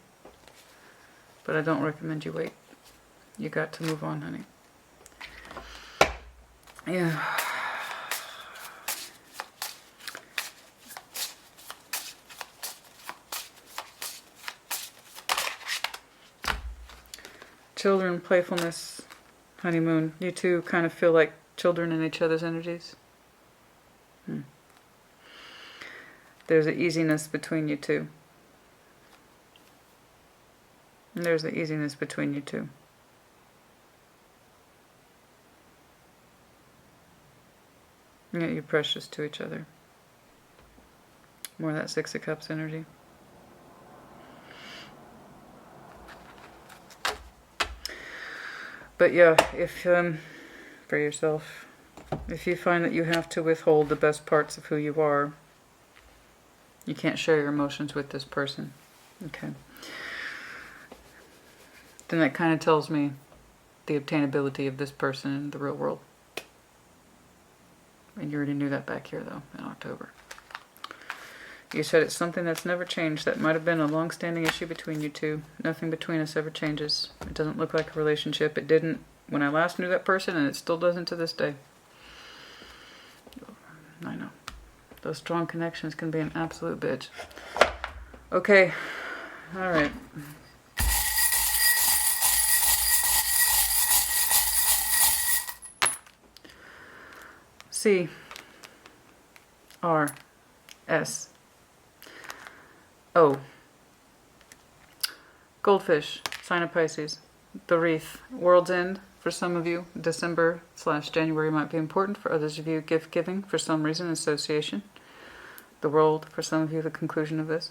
But I don't recommend you wait. You got to move on, honey. Yeah. Children, playfulness, honeymoon. You two kind of feel like children in each other's energies. There's an easiness between you two. There's an easiness between you two. Yeah, you're precious to each other. More of that Six of Cups energy. But yeah, if, for yourself, if you find that you have to withhold the best parts of who you are, you can't share your emotions with this person, okay, then that kind of tells me the obtainability of this person in the real world. And you already knew that back here, though, in October. You said it's something that's never changed. That might have been a long-standing issue between you two. Nothing between us ever changes. It doesn't look like a relationship. It didn't when I last knew that person, and it still doesn't to this day. I know. Those strong connections can be an absolute bitch. Okay. All right. C R S O. Goldfish, sign of Pisces. The wreath, world's end for some of you. December/January might be important. For others of you, gift giving for some reason, association. The world, for some of you, the conclusion of this.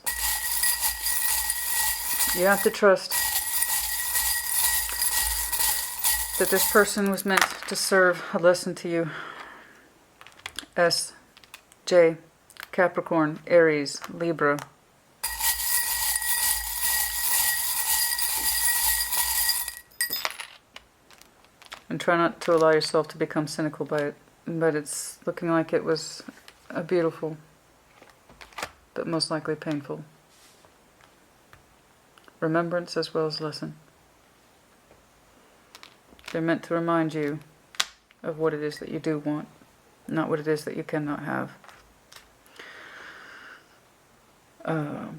You have to trust that this person was meant to serve a lesson to you. S, J, Capricorn, Aries, Libra. And try not to allow yourself to become cynical by it. But it's looking like it was a beautiful, but most likely painful remembrance as well as lesson. They're meant to remind you of what it is that you do want, not what it is that you cannot have. The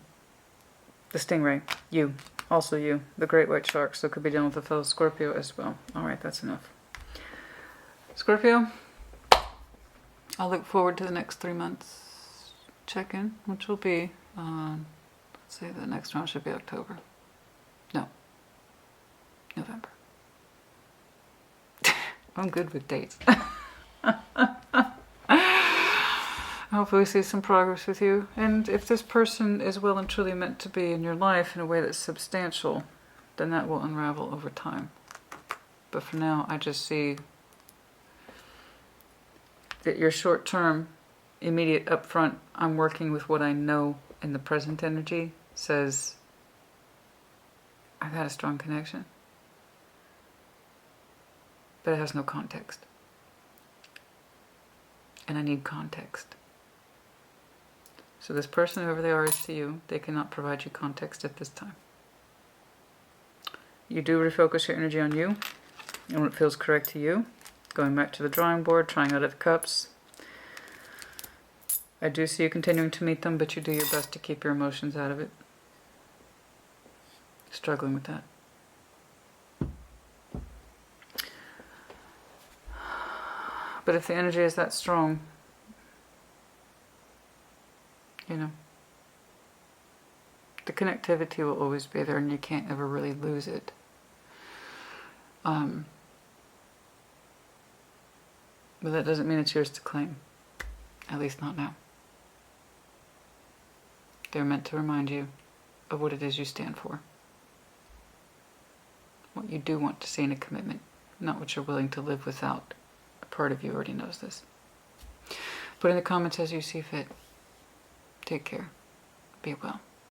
stingray, you, also you, the great white shark, so could be dealing with a fellow Scorpio as well. Alright, that's enough. Scorpio, I'll look forward to the next 3 months check-in, which will be, let's see, the next one should be October. No, November. I'm good with dates. Hopefully we see some progress with you. And if this person is well and truly meant to be in your life in a way that's substantial, then that will unravel over time. But for now, I just see that your short-term, immediate, upfront, I'm working with what I know in the present energy says, I've had a strong connection. But it has no context. And I need context. So this person, whoever they are, is to you. They cannot provide you context at this time. You do refocus your energy on you and what feels correct to you. Going back to the drawing board, trying out of the cups. I do see you continuing to meet them, but you do your best to keep your emotions out of it. Struggling with that. But if the energy is that strong, you know, the connectivity will always be there and you can't ever really lose it. But that doesn't mean it's yours to claim. At least not now. They're meant to remind you of what it is you stand for. What you do want to see in a commitment, not what you're willing to live without. A part of you already knows this. Put in the comments as you see fit. Take care. Be well.